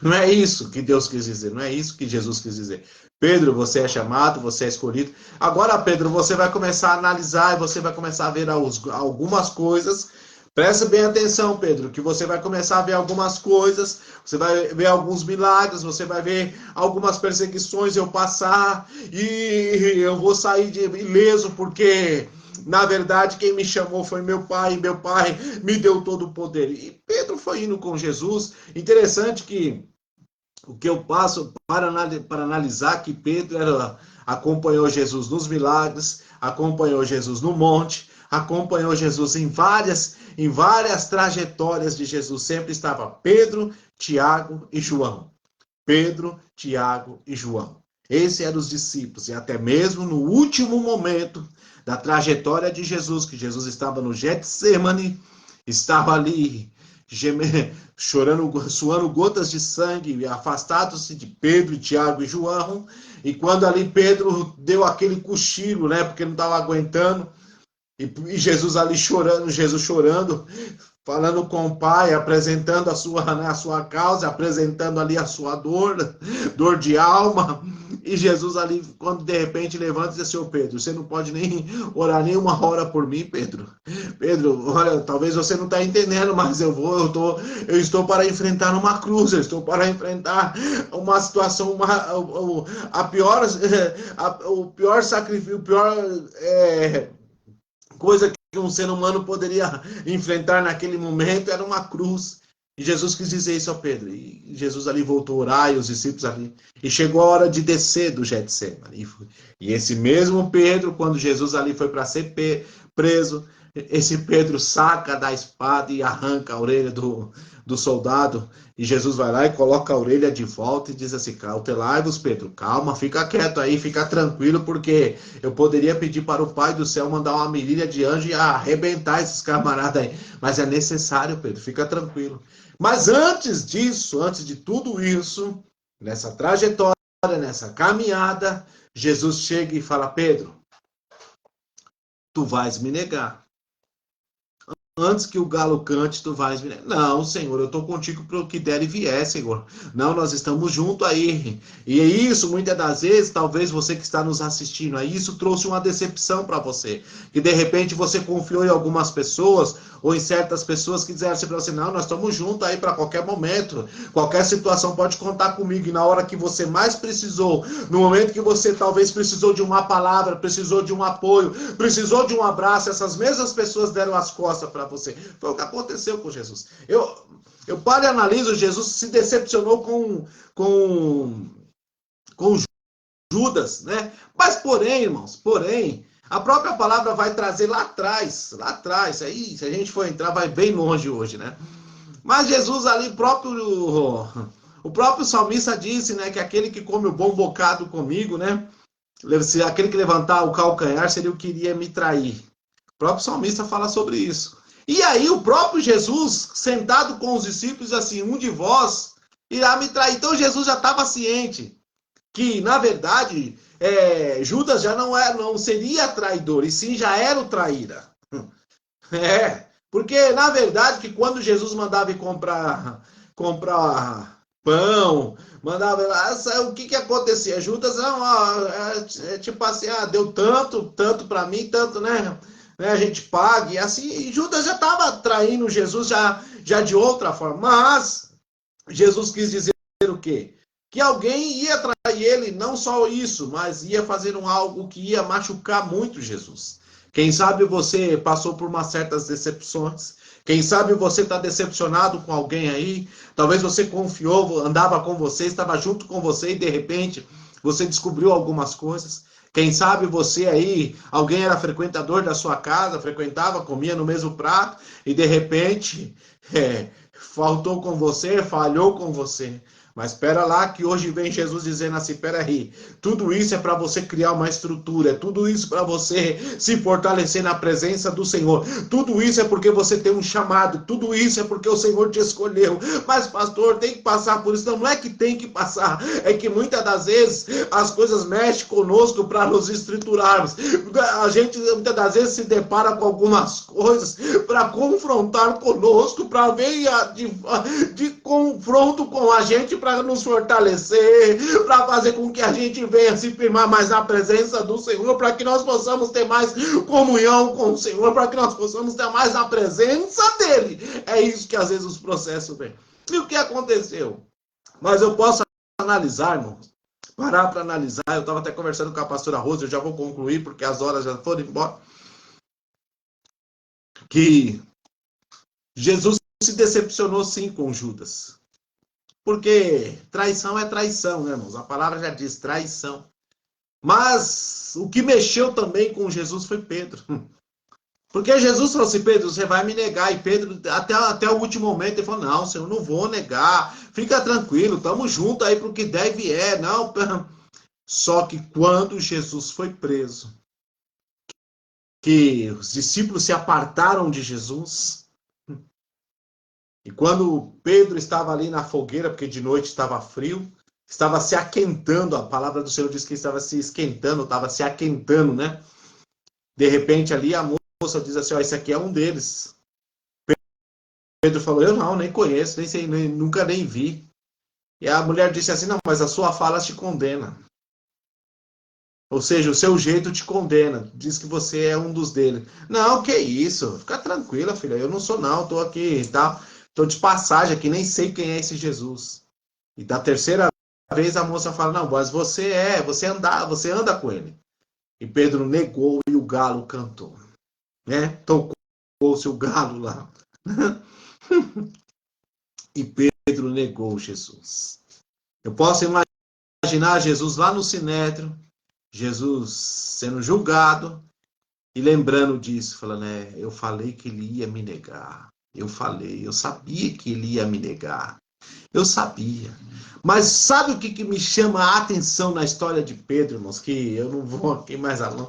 Speaker 2: Não é isso que Deus quis dizer, não é isso que Jesus quis dizer. Pedro, você é chamado, você é escolhido. Agora, Pedro, você vai começar a analisar e você vai começar a ver algumas coisas. Presta bem atenção, Pedro, que você vai começar a ver algumas coisas, você vai ver alguns milagres, você vai ver algumas perseguições eu passar e eu vou sair ileso porque, na verdade, quem me chamou foi meu pai, e meu pai me deu todo o poder. E Pedro foi indo com Jesus. Interessante que o que eu passo para analisar que Pedro acompanhou Jesus nos milagres, acompanhou Jesus no monte, acompanhou Jesus em várias trajetórias de Jesus. Sempre estava Pedro, Tiago e João. Pedro, Tiago e João. Esses eram os discípulos. E até mesmo no último momento da trajetória de Jesus, que Jesus estava no Getsemane, estava ali chorando, suando gotas de sangue, afastados-se de Pedro, Tiago e João. E quando ali Pedro deu aquele cochilo, né, porque não estava aguentando, e Jesus ali chorando, falando com o Pai, apresentando a sua causa, apresentando ali a sua dor de alma. E Jesus ali, quando de repente levanta e diz: Senhor Pedro, você não pode nem orar nem uma hora por mim, Pedro. Pedro, olha, talvez você não está entendendo, mas eu estou para enfrentar uma cruz, eu estou para enfrentar uma situação, o pior sacrifício, coisa que um ser humano poderia enfrentar naquele momento era uma cruz. E Jesus quis dizer isso a Pedro. E Jesus ali voltou a orar e os discípulos ali. E chegou a hora de descer do Getsemane. E esse mesmo Pedro, quando Jesus ali foi para ser preso, esse Pedro saca da espada e arranca a orelha do soldado. E Jesus vai lá e coloca a orelha de volta e diz assim: cautelai-vos, Pedro, calma, fica quieto aí, fica tranquilo, porque eu poderia pedir para o Pai do céu mandar uma milíria de anjo e arrebentar esses camaradas aí. Mas é necessário, Pedro, fica tranquilo. Mas antes disso, antes de tudo isso, nessa trajetória, nessa caminhada, Jesus chega e fala: Pedro, tu vais me negar. Antes que o galo cante, tu vais me negar. Não, Senhor, eu estou contigo para o que der e vier, Senhor. Não, nós estamos juntos aí. E é isso, muitas das vezes, talvez você que está nos assistindo aí, isso trouxe uma decepção para você. Que de repente você confiou em algumas pessoas, ou em certas pessoas que disseram assim para você, não, nós estamos juntos aí para qualquer momento. Qualquer situação pode contar comigo. E na hora que você mais precisou, no momento que você talvez precisou de uma palavra, precisou de um apoio, precisou de um abraço, essas mesmas pessoas deram as costas para você. Foi o que aconteceu com Jesus. Eu paro e analiso, Jesus se decepcionou com Judas, né? Mas porém, irmãos, a própria palavra vai trazer lá atrás, aí se a gente for entrar, vai bem longe hoje, né? Mas Jesus ali, o próprio salmista disse, né, que aquele que come o bom bocado comigo, né, aquele que levantar o calcanhar seria o que iria me trair. O próprio salmista fala sobre isso. E aí o próprio Jesus, sentado com os discípulos, assim, um de vós irá me trair. Então Jesus já estava ciente que, na verdade, Judas já não seria traidor, e sim já era o traíra. Porque, na verdade, que quando Jesus mandava ir comprar pão, mandava o que acontecia? Judas, não, tipo assim, deu tanto para mim, tanto, né? A gente paga, e assim, e Judas já estava traindo Jesus já de outra forma. Mas Jesus quis dizer o quê? Que alguém ia trair ele, não só isso, mas ia fazer algo que ia machucar muito Jesus. Quem sabe você passou por umas certas decepções. Quem sabe você está decepcionado com alguém aí. Talvez você confiou, andava com você, estava junto com você e de repente você descobriu algumas coisas. Quem sabe você aí, alguém era frequentador da sua casa, frequentava, comia no mesmo prato e de repente faltou com você, falhou com você. Mas espera lá que hoje vem Jesus dizendo assim, peraí, tudo isso é para você criar uma estrutura, tudo isso para você se fortalecer na presença do Senhor, tudo isso é porque você tem um chamado, tudo isso é porque o Senhor te escolheu. Mas pastor, tem que passar por isso. Não é que tem que passar, é que muitas das vezes as coisas mexem conosco para nos estruturarmos. A gente muitas das vezes se depara com algumas coisas para confrontar conosco, para vir de confronto com a gente, para nos fortalecer, para fazer com que a gente venha se firmar mais na presença do Senhor, para que nós possamos ter mais comunhão com o Senhor, para que nós possamos ter mais na presença dEle. É isso que às vezes os processos vêm. E o que aconteceu? Mas eu posso analisar, irmãos, parar para analisar. Eu estava até conversando com a pastora Rosa, eu já vou concluir, porque as horas já foram embora. Que Jesus se decepcionou sim com Judas. Porque traição é traição, né, irmãos? A palavra já diz traição. Mas o que mexeu também com Jesus foi Pedro. Porque Jesus falou assim, Pedro, você vai me negar. E Pedro, até o último momento, ele falou, não, Senhor, não vou negar. Fica tranquilo, estamos juntos aí para o que der e vier. Não. Só que quando Jesus foi preso, que os discípulos se apartaram de Jesus, e quando Pedro estava ali na fogueira, porque de noite estava frio, estava se aquentando, a palavra do Senhor diz que estava se esquentando, estava se aquentando, né? De repente ali a moça diz assim, esse aqui é um deles. Pedro falou, eu não, nem conheço, nem sei, nunca nem vi. E a mulher disse assim, não, mas a sua fala te condena. Ou seja, o seu jeito te condena. Diz que você é um dos deles. Não, que isso? Fica tranquila, filha. Eu não sou não, estou aqui, tá? Estou de passagem aqui, nem sei quem é esse Jesus. E da terceira vez a moça fala, não, mas você anda com ele. E Pedro negou e o galo cantou. Né? Tocou-se o galo lá. E Pedro negou Jesus. Eu posso imaginar Jesus lá no Sinédrio, Jesus sendo julgado e lembrando disso, falando, eu falei que ele ia me negar. Eu sabia que ele ia me negar. Eu sabia. Mas sabe o que me chama a atenção na história de Pedro, irmãos? Que eu não vou aqui mais além.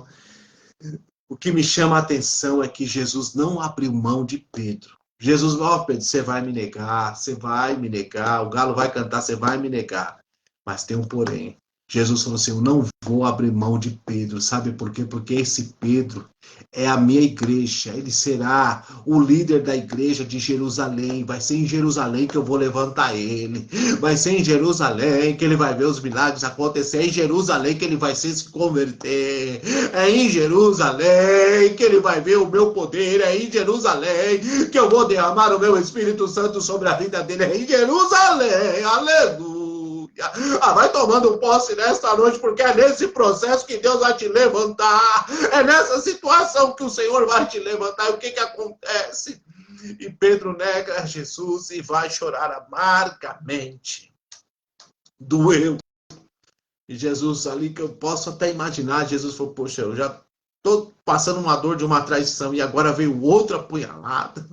Speaker 2: O que me chama a atenção é que Jesus não abriu mão de Pedro. Jesus, Pedro, você vai me negar, o galo vai cantar, você vai me negar. Mas tem um porém. Jesus falou assim, eu não vou abrir mão de Pedro, sabe por quê? Porque esse Pedro é a minha igreja, ele será o líder da igreja de Jerusalém, vai ser em Jerusalém que eu vou levantar ele, vai ser em Jerusalém que ele vai ver os milagres acontecer, é em Jerusalém que ele vai se converter, é em Jerusalém que ele vai ver o meu poder, é em Jerusalém que eu vou derramar o meu Espírito Santo sobre a vida dele, é em Jerusalém, aleluia. Vai tomando posse nesta noite, porque é nesse processo que Deus vai te levantar. É nessa situação que o Senhor vai te levantar. E o que acontece? E Pedro nega Jesus e vai chorar amargamente. Doeu. E Jesus ali, que eu posso até imaginar, Jesus falou, poxa, eu já estou passando uma dor de uma traição e agora veio outra apunhalada.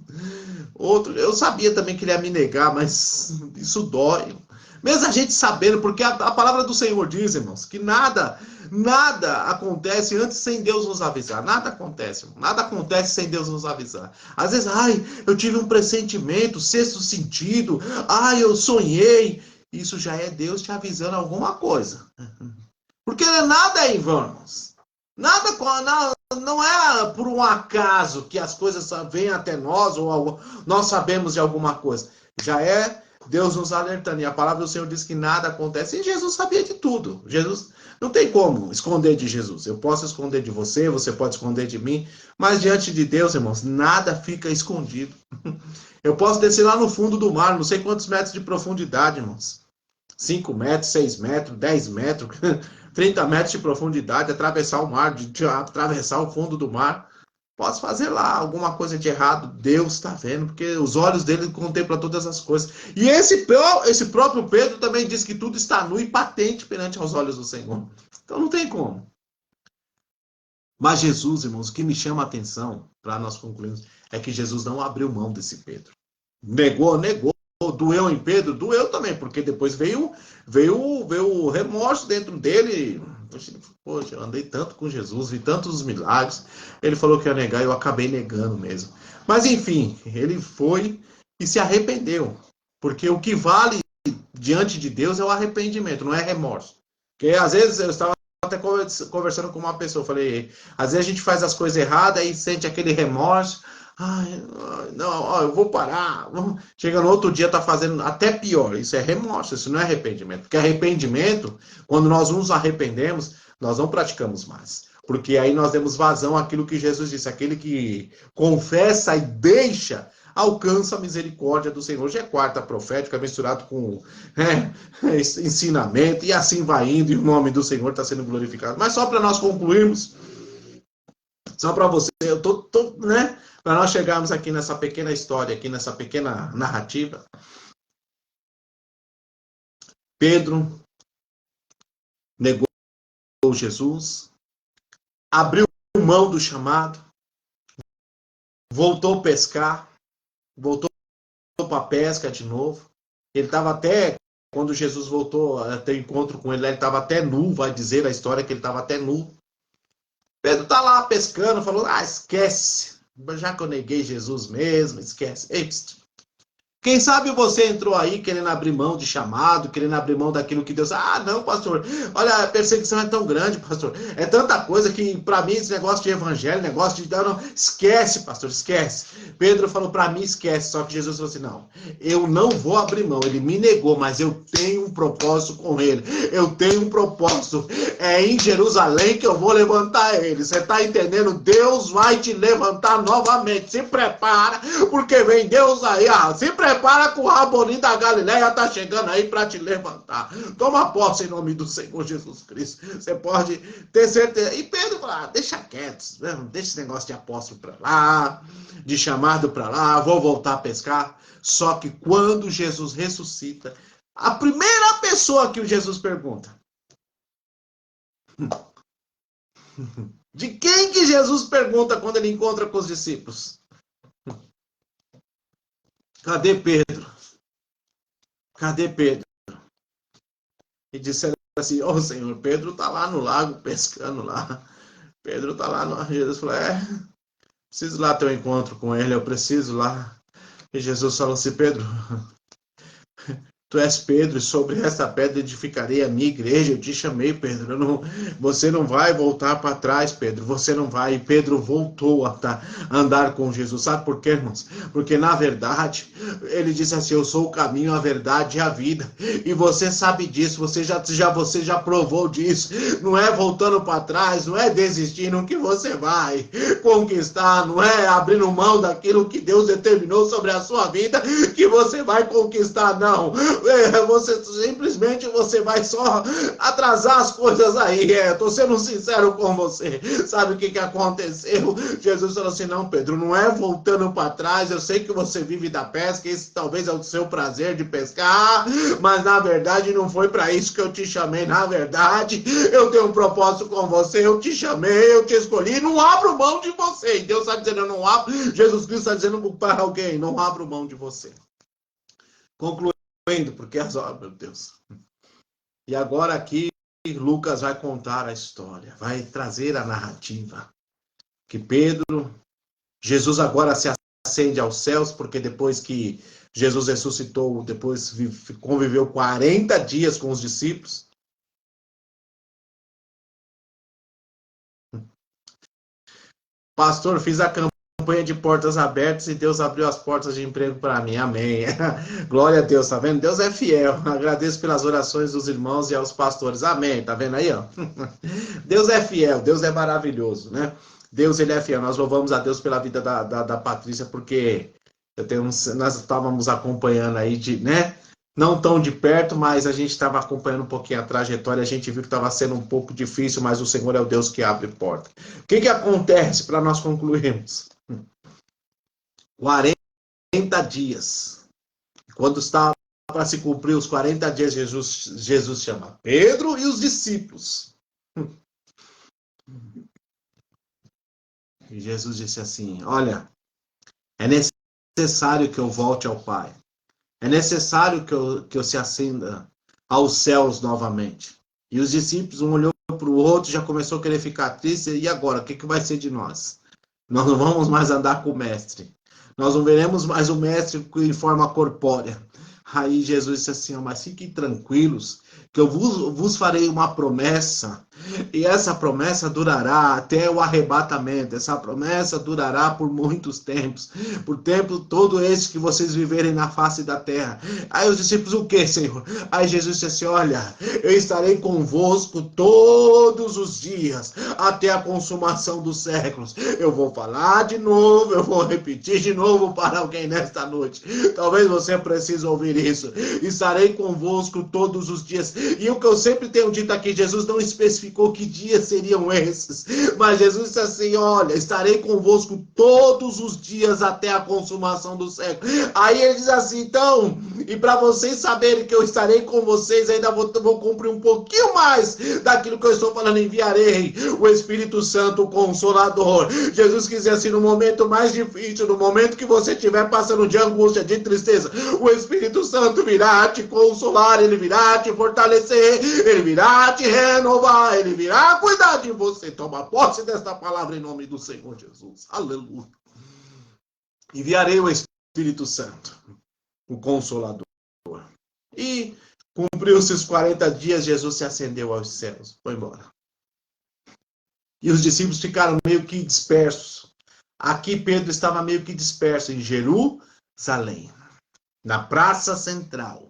Speaker 2: Outro, eu sabia também que ele ia me negar, mas isso dói. Mesmo a gente sabendo, porque a palavra do Senhor diz, irmãos, que nada acontece antes sem Deus nos avisar. Nada acontece sem Deus nos avisar. Às vezes, eu tive um pressentimento, sexto sentido, eu sonhei. Isso já é Deus te avisando alguma coisa. Porque nada é em vão, irmãos. Nada, não é por um acaso que as coisas vêm até nós ou nós sabemos de alguma coisa. Já é Deus nos alertando. E a palavra do Senhor diz que nada acontece. E Jesus sabia de tudo. Jesus não tem como esconder de Jesus. Eu posso esconder de você, você pode esconder de mim. Mas diante de Deus, irmãos, nada fica escondido. Eu posso descer lá no fundo do mar, não sei quantos metros de profundidade, irmãos. 5 metros, 6 metros, 10 metros, 30 metros de profundidade, atravessar o mar, atravessar o fundo do mar. Posso fazer lá alguma coisa de errado, Deus está vendo, porque os olhos dele contemplam todas as coisas. E esse próprio Pedro também diz que tudo está nu e patente perante aos olhos do Senhor. Então não tem como. Mas Jesus, irmãos, o que me chama a atenção, para nós concluirmos, é que Jesus não abriu mão desse Pedro. Negou. Doeu em Pedro? Doeu também, porque depois veio o remorso dentro dele. Poxa, eu andei tanto com Jesus, vi tantos milagres. Ele falou que ia negar e eu acabei negando mesmo. Mas enfim, ele foi e se arrependeu. Porque o que vale diante de Deus é o arrependimento, não é remorso. Porque às vezes eu estava até conversando com uma pessoa, falei, às vezes a gente faz as coisas erradas e sente aquele remorso. Não, eu vou parar. Chega no outro dia, tá fazendo até pior. Isso é remorso, isso não é arrependimento. Porque arrependimento, quando nós nos arrependemos, nós não praticamos mais. Porque aí nós demos vazão àquilo que Jesus disse. Aquele que confessa e deixa, alcança a misericórdia do Senhor. Já é quarta profética, misturado com ensinamento, e assim vai indo, e o nome do Senhor está sendo glorificado. Mas só para nós concluirmos, só para você, eu tô né? Para nós chegarmos aqui nessa pequena história, aqui nessa pequena narrativa. Pedro negou Jesus, abriu mão do chamado, voltou a pescar, voltou para a pesca de novo. Ele estava até, quando Jesus voltou a ter encontro com ele estava até nu, vai dizer a história que ele estava até nu. Pedro está lá pescando, falou, esquece, já que eu neguei Jesus mesmo, esquece. Ei, quem sabe você entrou aí querendo abrir mão de chamado, querendo abrir mão daquilo que Deus... não, pastor, olha, a perseguição é tão grande, pastor. É tanta coisa que, para mim, esse negócio de evangelho, negócio de... Não, esquece, pastor, esquece. Pedro falou, para mim, esquece. Só que Jesus falou assim, não, eu não vou abrir mão. Ele me negou, mas eu tenho um propósito com ele. Eu tenho um propósito. É em Jerusalém que eu vou levantar ele. Você está entendendo? Deus vai te levantar novamente. Se prepara, porque vem Deus aí. Se prepara com o Rabonim da Galileia, tá chegando aí para te levantar. Toma posse em nome do Senhor Jesus Cristo. Você pode ter certeza. E Pedro falou, deixa quieto, deixa esse negócio de apóstolo para lá, de chamado para lá, vou voltar a pescar. Só que quando Jesus ressuscita, a primeira pessoa que Jesus pergunta, de quem que Jesus pergunta quando ele encontra com os discípulos? Cadê Pedro? Cadê Pedro? E disseram assim, Senhor, Pedro está lá no lago pescando lá. Pedro está lá no... Jesus falou, preciso lá ter um encontro com ele, eu preciso lá. E Jesus falou assim, Pedro, Tu és Pedro, e sobre esta pedra edificarei a minha igreja. Eu te chamei, Pedro. Você não vai voltar para trás, Pedro. Você não vai. E Pedro voltou a andar com Jesus. Sabe por quê, irmãos? Porque, na verdade, ele disse assim, eu sou o caminho, a verdade e a vida. E você sabe disso, você já provou disso. Não é voltando para trás, não é desistindo que você vai conquistar, não é abrindo mão daquilo que Deus determinou sobre a sua vida que você vai conquistar, não. Você simplesmente você vai só atrasar as coisas aí. Tô sendo sincero com você. Sabe o que aconteceu? Jesus falou assim, não, Pedro, não é voltando para trás. Eu sei que você vive da pesca, esse talvez é o seu prazer de pescar, mas na verdade não foi para isso que eu te chamei. Na verdade, eu tenho um propósito com você. Eu te chamei, eu te escolhi. Não abro mão de você. E Deus está dizendo, eu não abro. Jesus Cristo está dizendo para alguém, não abro mão de você. Concluindo, porque meu Deus. E agora aqui Lucas vai contar a história, vai trazer a narrativa que Jesus agora se ascende aos céus, porque depois que Jesus ressuscitou, depois conviveu 40 dias com os discípulos. Pastor, fiz a campanha de portas abertas e Deus abriu as portas de emprego para mim. Amém. Glória a Deus, tá vendo? Deus é fiel. Agradeço pelas orações dos irmãos e aos pastores. Amém. Tá vendo aí, ó? Deus é fiel, Deus é maravilhoso, né? Deus, ele é fiel. Nós louvamos a Deus pela vida da Patrícia, porque nós estávamos acompanhando aí, né? Não tão de perto, mas a gente estava acompanhando um pouquinho a trajetória, a gente viu que estava sendo um pouco difícil, mas o Senhor é o Deus que abre porta. O que acontece para nós concluirmos? 40 dias. Quando estava para se cumprir os 40 dias, Jesus chama Pedro e os discípulos. E Jesus disse assim, olha, é necessário que eu volte ao Pai. É necessário que eu se acenda aos céus novamente. E os discípulos, um olhou para o outro, já começou a querer ficar triste. E agora, o que vai ser de nós? Nós não vamos mais andar com o mestre. Nós não veremos mais o mestre em forma corpórea. Aí Jesus disse assim, mas fiquem tranquilos, que eu vos farei uma promessa, e essa promessa durará até o arrebatamento, essa promessa durará por muitos tempos, por tempo todo esse que vocês viverem na face da terra. Aí os discípulos, o que, Senhor? Aí Jesus disse assim, olha, eu estarei convosco todos os dias, até a consumação dos séculos. Eu vou falar de novo, eu vou repetir de novo para alguém nesta noite. Talvez você precise ouvir isso. Estarei convosco todos os dias. E o que eu sempre tenho dito aqui, Jesus não especificou que dias seriam esses, mas Jesus disse assim, olha, estarei convosco todos os dias até a consumação do século. Aí ele diz assim, então, e para vocês saberem que eu estarei com vocês, ainda vou cumprir um pouquinho mais daquilo que eu estou falando, enviarei o Espírito Santo, o Consolador. Jesus quis dizer assim, no momento mais difícil, no momento que você estiver passando de angústia, de tristeza, o Espírito Santo virá te consolar, ele virá te fortalecer, ele virá te renovar, ele virá cuidar de você. Toma posse desta palavra em nome do Senhor Jesus. Aleluia. Enviarei o Espírito Santo, o Consolador. E cumpriu-se os 40 dias, Jesus se ascendeu aos céus, foi embora. E os discípulos ficaram meio que dispersos. Aqui Pedro estava meio que disperso em Jerusalém, na praça central.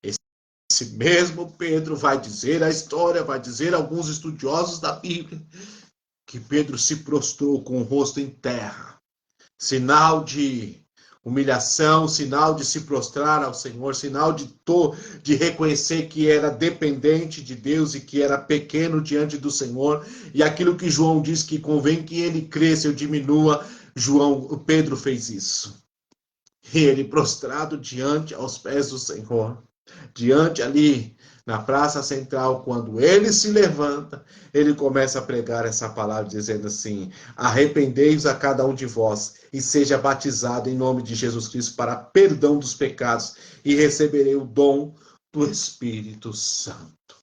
Speaker 2: Esse mesmo Pedro vai dizer a história, vai dizer alguns estudiosos da Bíblia, que Pedro se prostrou com o rosto em terra. Sinal de humilhação, sinal de se prostrar ao Senhor, sinal de reconhecer que era dependente de Deus e que era pequeno diante do Senhor. E aquilo que João diz que convém que ele cresça ou diminua, Pedro fez isso. E ele prostrado diante aos pés do Senhor, diante ali na praça central, quando ele se levanta, ele começa a pregar essa palavra dizendo assim, arrependei-vos a cada um de vós e seja batizado em nome de Jesus Cristo para perdão dos pecados e receberei o dom do Espírito Santo.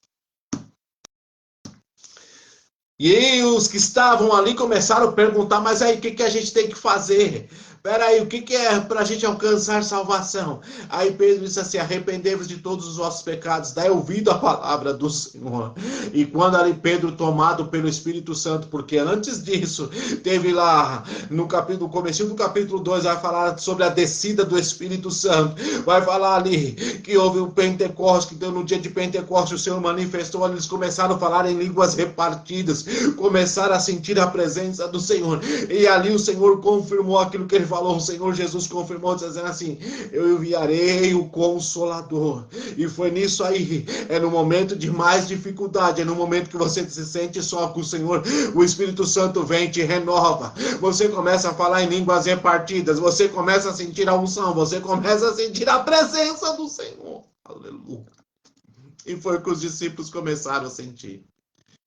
Speaker 2: E os que estavam ali começaram a perguntar, mas aí o que a gente tem que fazer Peraí, o que é para a gente alcançar salvação? Aí Pedro disse assim: arrependei-vos de todos os vossos pecados, dai ouvido à palavra do Senhor. E quando ali Pedro, tomado pelo Espírito Santo, porque antes disso, teve lá no comecinho do capítulo 2, vai falar sobre a descida do Espírito Santo. Vai falar ali que houve um Pentecostes, que deu no dia de Pentecostes, o Senhor manifestou, eles começaram a falar em línguas repartidas, começaram a sentir a presença do Senhor. E ali o Senhor confirmou aquilo que ele falou. O Senhor Jesus confirmou, dizendo assim: eu enviarei o Consolador. E foi nisso aí, é no momento de mais dificuldade, é no momento que você se sente só com o Senhor, o Espírito Santo vem e te renova. Você começa a falar em línguas repartidas, você começa a sentir a unção, você começa a sentir a presença do Senhor. Aleluia. E foi o que os discípulos começaram a sentir.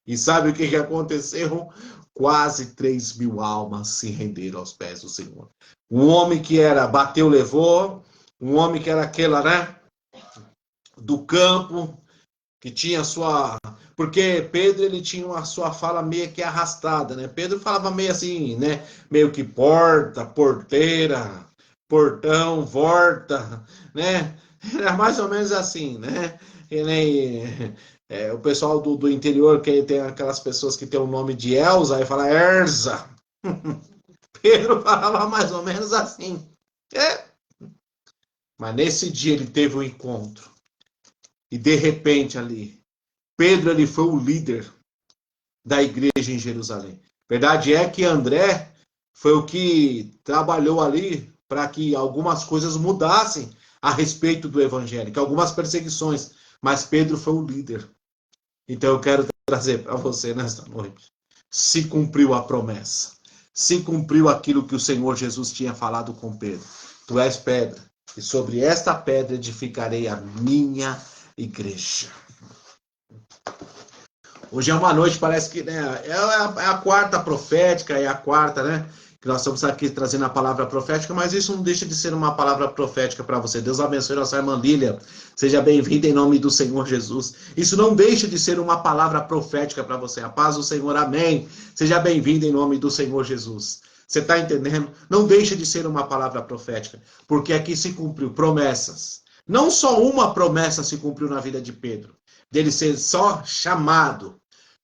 Speaker 2: E sabe o que aconteceu? Quase 3.000 almas se renderam aos pés do Senhor. Um homem que era bateu, levou, um homem que era aquela, né, do campo, que tinha sua... Porque Pedro, ele tinha a sua fala meio que arrastada, né? Pedro falava meio assim, né? Meio que porta, porteira, portão, volta, né? Era mais ou menos assim, né? O pessoal do interior, que tem aquelas pessoas que tem o nome de Elza, aí fala Erza. Pedro falava mais ou menos assim. É. Mas nesse dia ele teve um encontro. E de repente ali, Pedro ele foi o líder da igreja em Jerusalém. Verdade é que André foi o que trabalhou ali para que algumas coisas mudassem a respeito do evangelho, que algumas perseguições, mas Pedro foi o líder. Então eu quero trazer para você nesta noite: se cumpriu a promessa, se cumpriu aquilo que o Senhor Jesus tinha falado com Pedro. Tu és pedra, e sobre esta pedra edificarei a minha igreja. Hoje é uma noite, parece que, né, é a quarta profética, é a quarta, né, que nós estamos aqui trazendo a palavra profética, mas isso não deixa de ser uma palavra profética para você. Deus abençoe nossa irmã Lília. Seja bem-vinda em nome do Senhor Jesus. Isso não deixa de ser uma palavra profética para você. A paz do Senhor, amém. Seja bem-vinda em nome do Senhor Jesus. Você está entendendo? Não deixa de ser uma palavra profética, porque aqui se cumpriu promessas. Não só uma promessa se cumpriu na vida de Pedro, dele ser só chamado.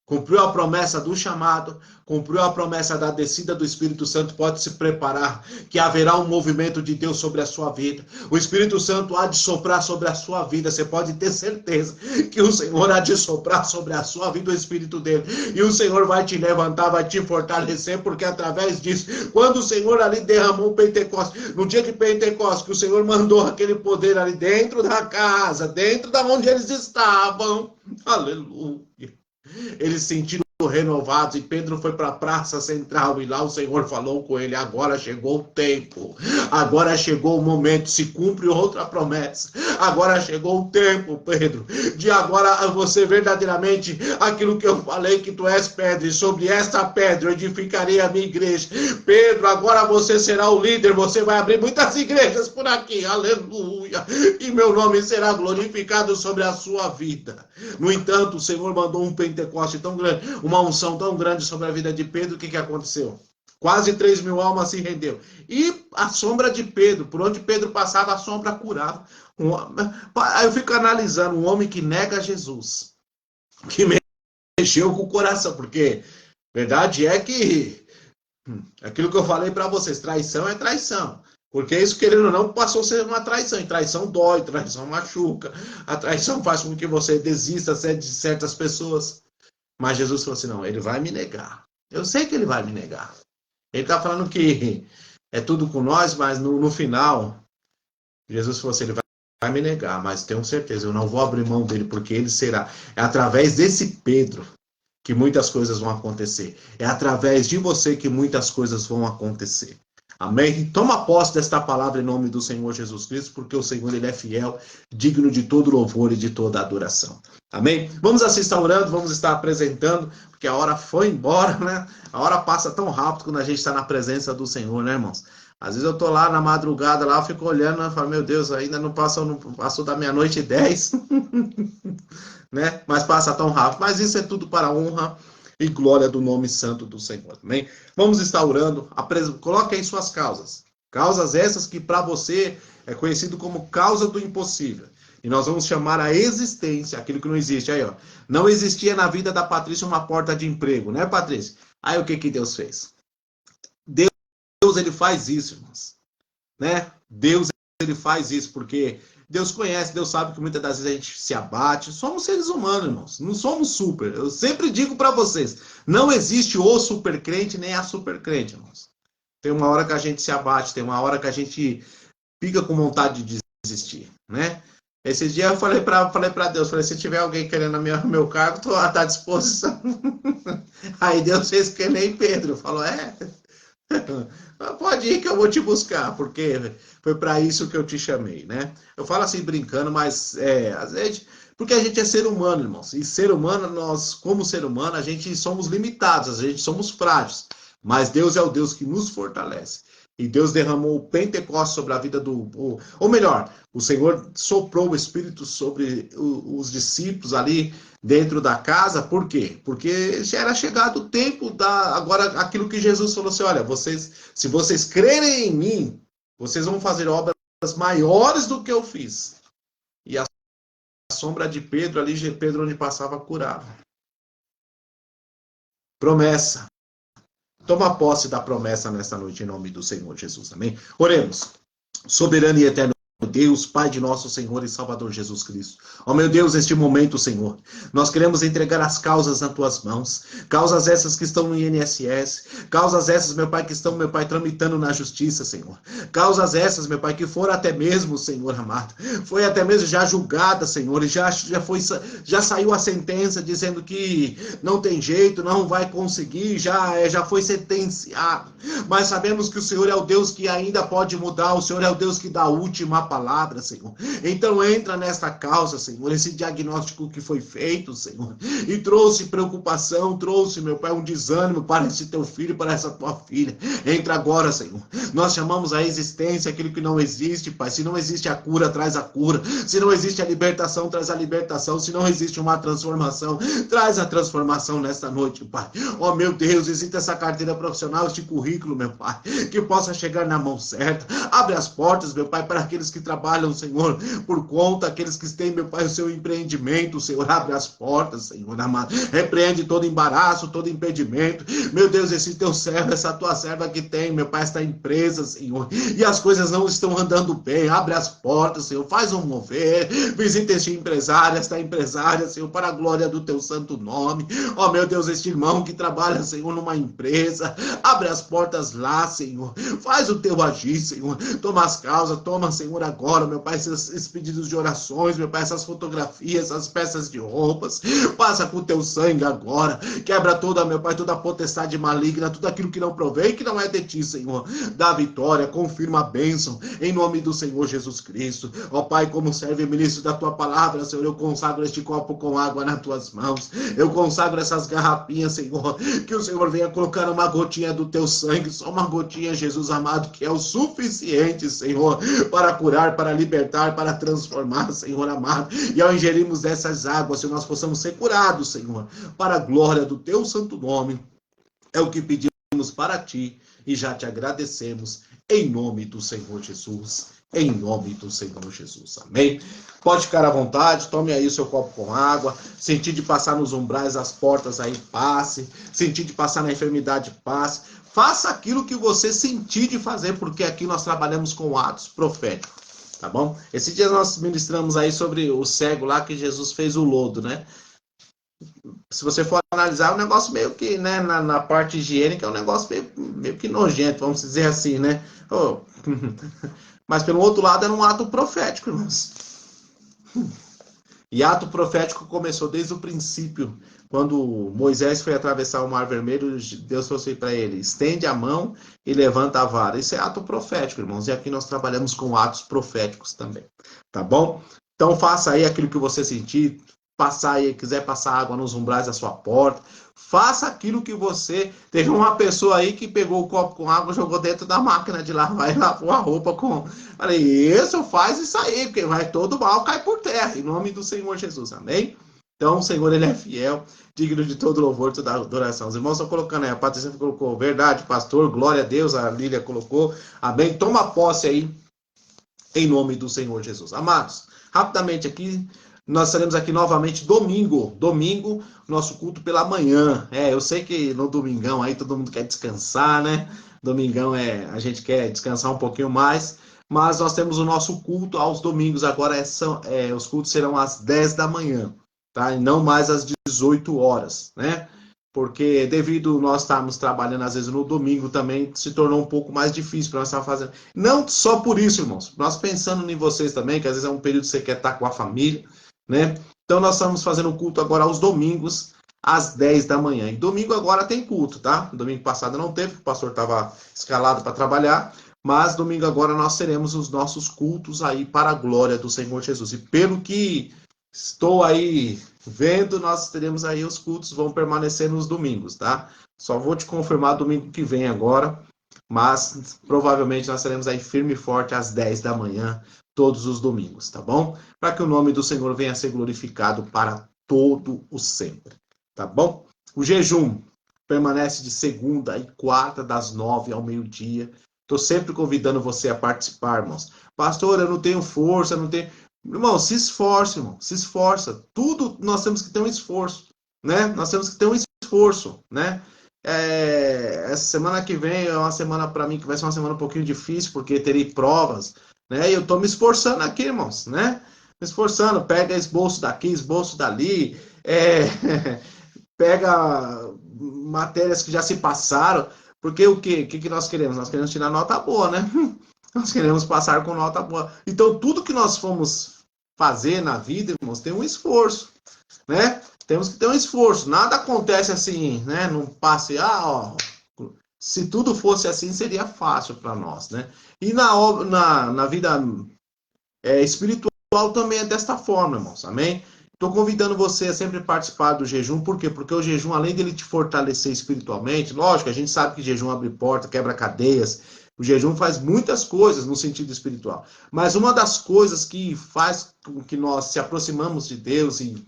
Speaker 2: Cumpriu a promessa do chamado, cumpriu a promessa da descida do Espírito Santo. Pode se preparar, que haverá um movimento de Deus sobre a sua vida. O Espírito Santo há de soprar sobre a sua vida. Você pode ter certeza que o Senhor há de soprar sobre a sua vida o Espírito dele. E o Senhor vai te levantar, vai te fortalecer, porque através disso, quando o Senhor ali derramou o Pentecostes, no dia de Pentecostes, que o Senhor mandou aquele poder ali dentro da casa, dentro da onde eles estavam, aleluia, eles sentiram renovados, e Pedro foi para a praça central, e lá o Senhor falou com ele: agora chegou o tempo, agora chegou o momento, se cumpre outra promessa, agora chegou o tempo, Pedro, de agora você verdadeiramente, aquilo que eu falei, que tu és pedra, e sobre esta pedra eu edificarei a minha igreja. Pedro, agora você será o líder, você vai abrir muitas igrejas por aqui, aleluia, e meu nome será glorificado sobre a sua vida. No entanto, o Senhor mandou um Pentecoste tão grande, uma unção tão grande sobre a vida de Pedro. O que aconteceu? Quase 3.000 almas se rendeu. E a sombra de Pedro, por onde Pedro passava, a sombra curava. Aí eu fico analisando um homem que nega Jesus, que mexeu com o coração, porque verdade é que aquilo que eu falei para vocês, traição é traição. Porque isso, querendo ou não, passou a ser uma traição. E traição dói, traição machuca. A traição faz com que você desista de certas pessoas. Mas Jesus falou assim: não, ele vai me negar. Eu sei que ele vai me negar. Ele está falando que é tudo com nós, mas no final, Jesus falou assim: ele vai me negar, mas tenho certeza, eu não vou abrir mão dele, porque ele será. É através desse Pedro que muitas coisas vão acontecer. É através de você que muitas coisas vão acontecer. Amém? Toma posse desta palavra em nome do Senhor Jesus Cristo, porque o Senhor, ele é fiel, digno de todo louvor e de toda adoração. Amém? Vamos assim estar orando, vamos estar apresentando, porque a hora foi embora, né? A hora passa tão rápido quando a gente está na presença do Senhor, né, irmãos? Às vezes eu tô lá na madrugada, lá eu fico olhando e falo: meu Deus, ainda não passou da meia-noite e 10, né? Mas passa tão rápido. Mas isso é tudo para a honra e glória do nome santo do Senhor. Amém? Vamos estar orando. Coloque aí suas causas. Causas essas que para você é conhecido como causa do impossível. E nós vamos chamar a existência, aquilo que não existe. Aí, ó. Não existia na vida da Patrícia uma porta de emprego, né, Patrícia? Aí o que que Deus fez? Deus, ele faz isso, irmãos. Né? Deus, ele faz isso porque Deus conhece, Deus sabe que muitas das vezes a gente se abate. Somos seres humanos, irmãos. Não somos super. Eu sempre digo para vocês, não existe o super crente nem a super crente, irmãos. Tem uma hora que a gente se abate, tem uma hora que a gente fica com vontade de desistir, né? Esses dias eu falei para Deus, falei, se tiver alguém querendo meu cargo, tô à disposição. Aí Deus fez que nem Pedro, falou, pode ir que eu vou te buscar, porque foi para isso que eu te chamei, né? Eu falo assim brincando, mas às vezes, porque a gente é ser humano, irmãos. E ser humano, nós, como ser humano, a gente somos limitados, a gente somos frágeis. Mas Deus é o Deus que nos fortalece. E Deus derramou o Pentecostes sobre a vida ou melhor, o Senhor soprou o Espírito sobre os discípulos ali dentro da casa. Por quê? Porque já era chegado o tempo agora aquilo que Jesus falou assim, olha, se vocês crerem em mim, vocês vão fazer obras maiores do que eu fiz. E a sombra de Pedro ali, Pedro onde passava curava. Promessa. Toma posse da promessa nesta noite, em nome do Senhor Jesus. Amém? Oremos. Soberano e eterno Deus, Pai de nosso Senhor e Salvador Jesus Cristo. Ó meu Deus, neste momento, Senhor, nós queremos entregar as causas nas tuas mãos. Causas essas que estão no INSS. Causas essas, meu Pai, que estão, meu Pai, tramitando na justiça, Senhor. Causas essas, meu Pai, que foram até mesmo, Senhor amado, foi até mesmo já julgada, Senhor, e já saiu a sentença dizendo que não tem jeito, não vai conseguir, já foi sentenciado. Mas sabemos que o Senhor é o Deus que ainda pode mudar, o Senhor é o Deus que dá a última palavra, Senhor. Então entra nesta causa, Senhor, esse diagnóstico que foi feito, Senhor, e trouxe preocupação, trouxe, meu Pai, um desânimo para esse teu filho, para essa tua filha. Entra agora, Senhor. Nós chamamos a existência aquilo que não existe, Pai. Se não existe a cura, traz a cura. Se não existe a libertação, traz a libertação. Se não existe uma transformação, traz a transformação nesta noite, Pai. Ó, meu Deus, existe essa carteira profissional, este currículo, meu Pai, que possa chegar na mão certa. Abre as portas, meu Pai, para aqueles que trabalham, Senhor, por conta, aqueles que têm, meu Pai, o seu empreendimento, Senhor, abre as portas, Senhor amado. Repreende todo embaraço, todo impedimento. Meu Deus, esse teu servo, essa tua serva que tem, meu Pai, esta empresa, Senhor, e as coisas não estão andando bem. Abre as portas, Senhor, faz um mover. Visita este empresário, esta empresária, Senhor, para a glória do teu santo nome. Ó, meu Deus, este irmão que trabalha, Senhor, numa empresa, abre as portas lá, Senhor. Faz o teu agir, Senhor. Toma as causas, toma, Senhor, agora, meu Pai, esses pedidos de orações, meu Pai, essas fotografias, essas peças de roupas. Passa com o teu sangue agora. Quebra toda, meu Pai, toda a potestade maligna, tudo aquilo que não provém, que não é de ti, Senhor. Dá vitória, confirma a bênção, em nome do Senhor Jesus Cristo. Ó Pai, como serve ministro da tua palavra, Senhor, eu consagro este copo com água nas tuas mãos. Eu consagro essas garrafinhas, Senhor, que o Senhor venha colocar uma gotinha do teu sangue, só uma gotinha, Jesus amado, que é o suficiente, Senhor, para curar, para libertar, para transformar, Senhor amado. E ao ingerirmos dessas águas, Senhor, nós possamos ser curados, Senhor, para a glória do teu santo nome. É o que pedimos para ti e já te agradecemos em nome do Senhor Jesus. Em nome do Senhor Jesus. Amém? Pode ficar à vontade, tome aí o seu copo com água. Sentir de passar nos umbrais, as portas aí, passe. Sentir de passar na enfermidade, passe. Faça aquilo que você sentir de fazer, porque aqui nós trabalhamos com atos proféticos. Tá bom? Esse dia nós ministramos aí sobre o cego lá que Jesus fez o lodo, né? Se você for analisar, é um negócio meio que, né, na parte higiênica, é um negócio meio que nojento, vamos dizer assim, né? Oh. Mas, pelo outro lado, era um ato profético, irmãos. E ato profético começou desde o princípio. Quando Moisés foi atravessar o Mar Vermelho, Deus falou assim para ele, estende a mão e levanta a vara. Isso é ato profético, irmãos. E aqui nós trabalhamos com atos proféticos também. Tá bom? Então, faça aí aquilo que você sentir. Passar aí, quiser passar água nos umbrais da sua porta, faça aquilo que você... Teve uma pessoa aí que pegou o copo com água, jogou dentro da máquina de lavar e lavou a roupa com... Falei, isso, faz isso aí, porque vai todo mal, cai por terra, em nome do Senhor Jesus, amém? Então, o Senhor, Ele é fiel, digno de todo louvor, toda adoração. Os irmãos estão colocando aí, a Patrícia colocou, verdade, pastor, glória a Deus, a Lília colocou, amém. Toma posse aí, em nome do Senhor Jesus. Amados, rapidamente aqui, nós estaremos aqui novamente domingo, nosso culto pela manhã. Eu sei que no domingão aí todo mundo quer descansar, né? Domingão a gente quer descansar um pouquinho mais, mas nós temos o nosso culto aos domingos, agora os cultos serão às 10 da manhã, tá? E não mais às 18 horas, né? Porque devido nós estarmos trabalhando às vezes no domingo também, se tornou um pouco mais difícil para nós estar fazendo. Não só por isso, irmãos, nós pensando em vocês também, que às vezes é um período que você quer estar com a família, né? Então nós estamos fazendo o culto agora aos domingos, às 10 da manhã. E domingo agora tem culto, tá? Domingo passado não teve, o pastor estava escalado para trabalhar, mas domingo agora nós teremos os nossos cultos aí para a glória do Senhor Jesus. E pelo que estou aí vendo, nós teremos aí os cultos, vão permanecer nos domingos, tá? Só vou te confirmar domingo que vem agora, mas provavelmente nós teremos aí firme e forte às 10 da manhã, todos os domingos, tá bom? Para que o nome do Senhor venha a ser glorificado para todo o sempre, tá bom? O jejum permanece de segunda e quarta, das 9 ao meio-dia. Estou sempre convidando você a participar, irmãos. Pastor, eu não tenho força, não tenho... Irmão, se esforce, irmão, se esforça. Tudo nós temos que ter um esforço, né? Nós temos que ter um esforço, né? Essa semana que vem é uma semana para mim que vai ser uma semana um pouquinho difícil, porque terei provas, né? E eu estou me esforçando aqui, irmãos, né? Me esforçando, pega esboço daqui, esboço dali, pega matérias que já se passaram, porque o quê? O que nós queremos? Nós queremos tirar nota boa, né? Nós queremos passar com nota boa. Então, tudo que nós fomos fazer na vida, irmãos, tem um esforço, né? Temos que ter um esforço. Nada acontece assim, né? Não passe, se tudo fosse assim, seria fácil para nós, né? E na vida espiritual também é desta forma, irmãos, amém? Estou convidando você a sempre participar do jejum, por quê? Porque o jejum, além dele te fortalecer espiritualmente, lógico, a gente sabe que jejum abre porta, quebra cadeias, o jejum faz muitas coisas no sentido espiritual, mas uma das coisas que faz com que nós se aproximamos de Deus e